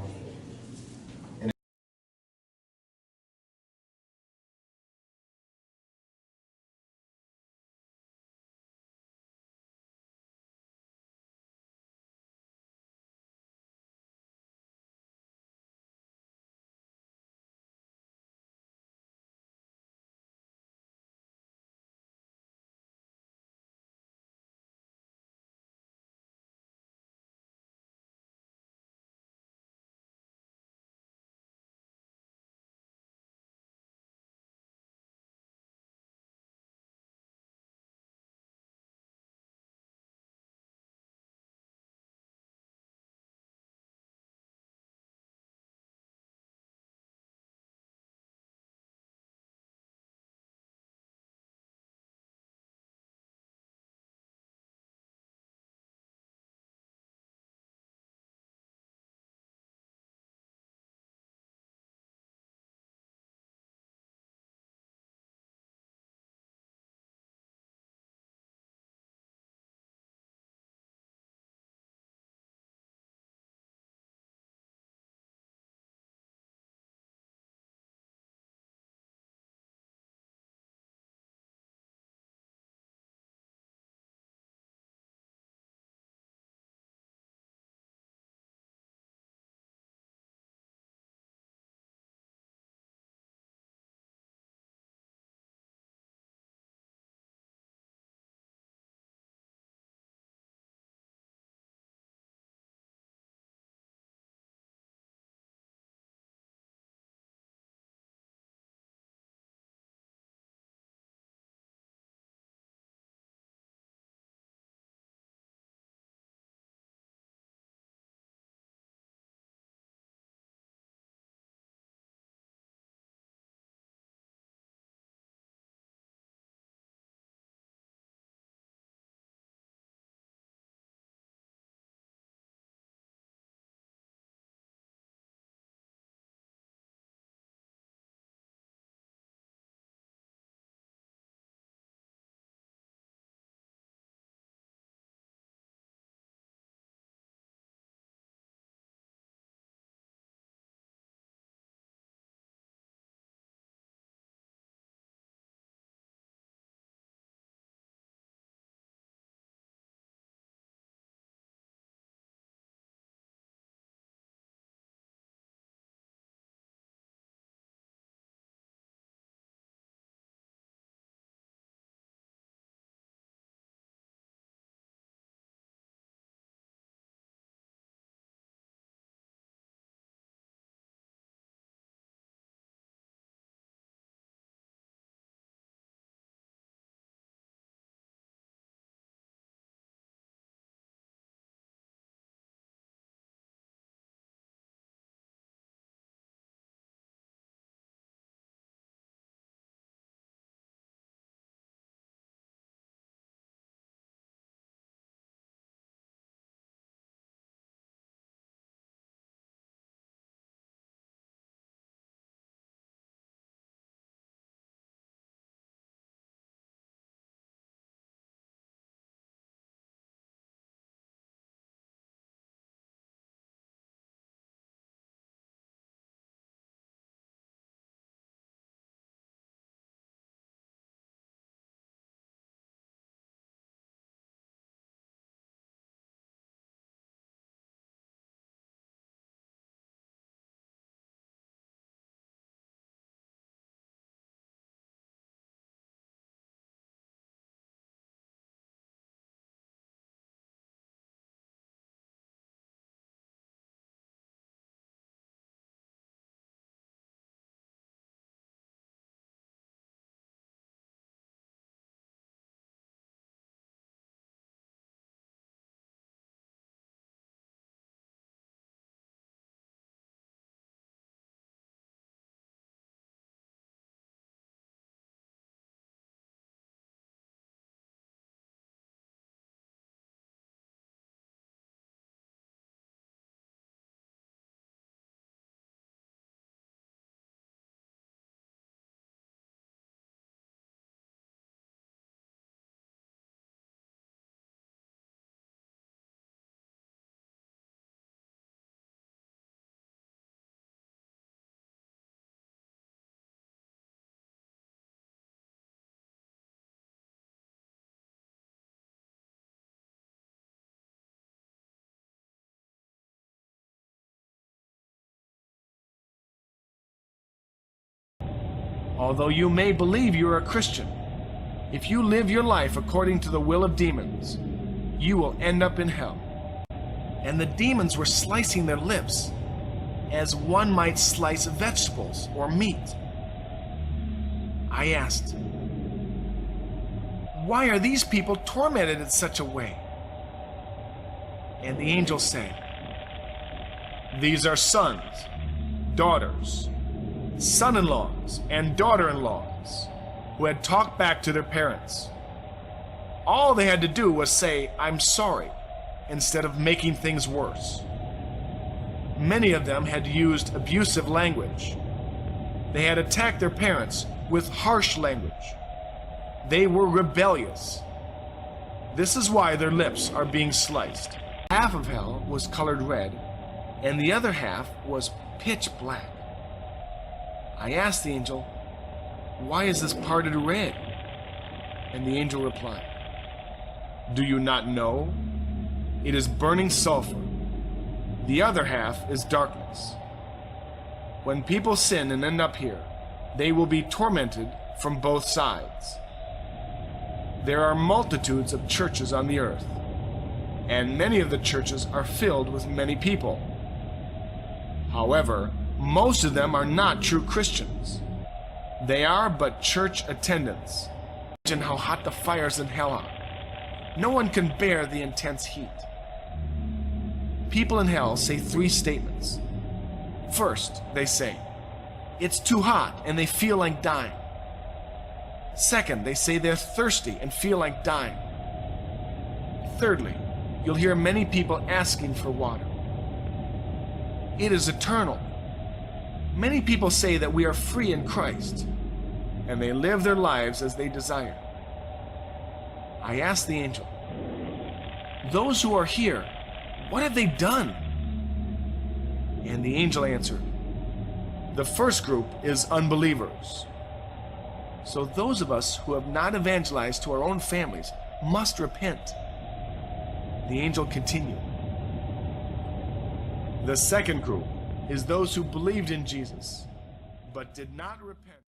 Although you may believe you are a Christian, if you live your life according to the will of demons, you will end up in hell." And the demons were slicing their lips, as one might slice vegetables or meat. I asked, "Why are these people tormented in such a way?" And the angel said, "These are sons, daughters, son-in-laws, and daughter-in-laws who had talked back to their parents. All they had to do was say, 'I'm sorry,' instead of making things worse. Many of them had used abusive language. They had attacked their parents with harsh language. They were rebellious. This is why their lips are being sliced." Half of hell was colored red, and the other half was pitch black. I asked the angel, "Why is this parted red?" And the angel replied, "Do you not know? It is burning sulfur. The other half is darkness. When people sin and end up here, they will be tormented from both sides. There are multitudes of churches on the earth, and many of the churches are filled with many people. However, most of them are not true Christians. They are but church attendants. Imagine how hot the fires in hell are. No one can bear the intense heat. People in hell say 3 statements. First, they say, it's too hot and they feel like dying. Second, they say they're thirsty and feel like dying. Thirdly, you'll hear many people asking for water. It is eternal. Many people say that we are free in Christ, and they live their lives as they desire. I asked the angel, "Those who are here, what have they done?" And the angel answered, "The first group is unbelievers. So those of us who have not evangelized to our own families must repent." The angel continued, "The second group is those who believed in Jesus, but did not repent."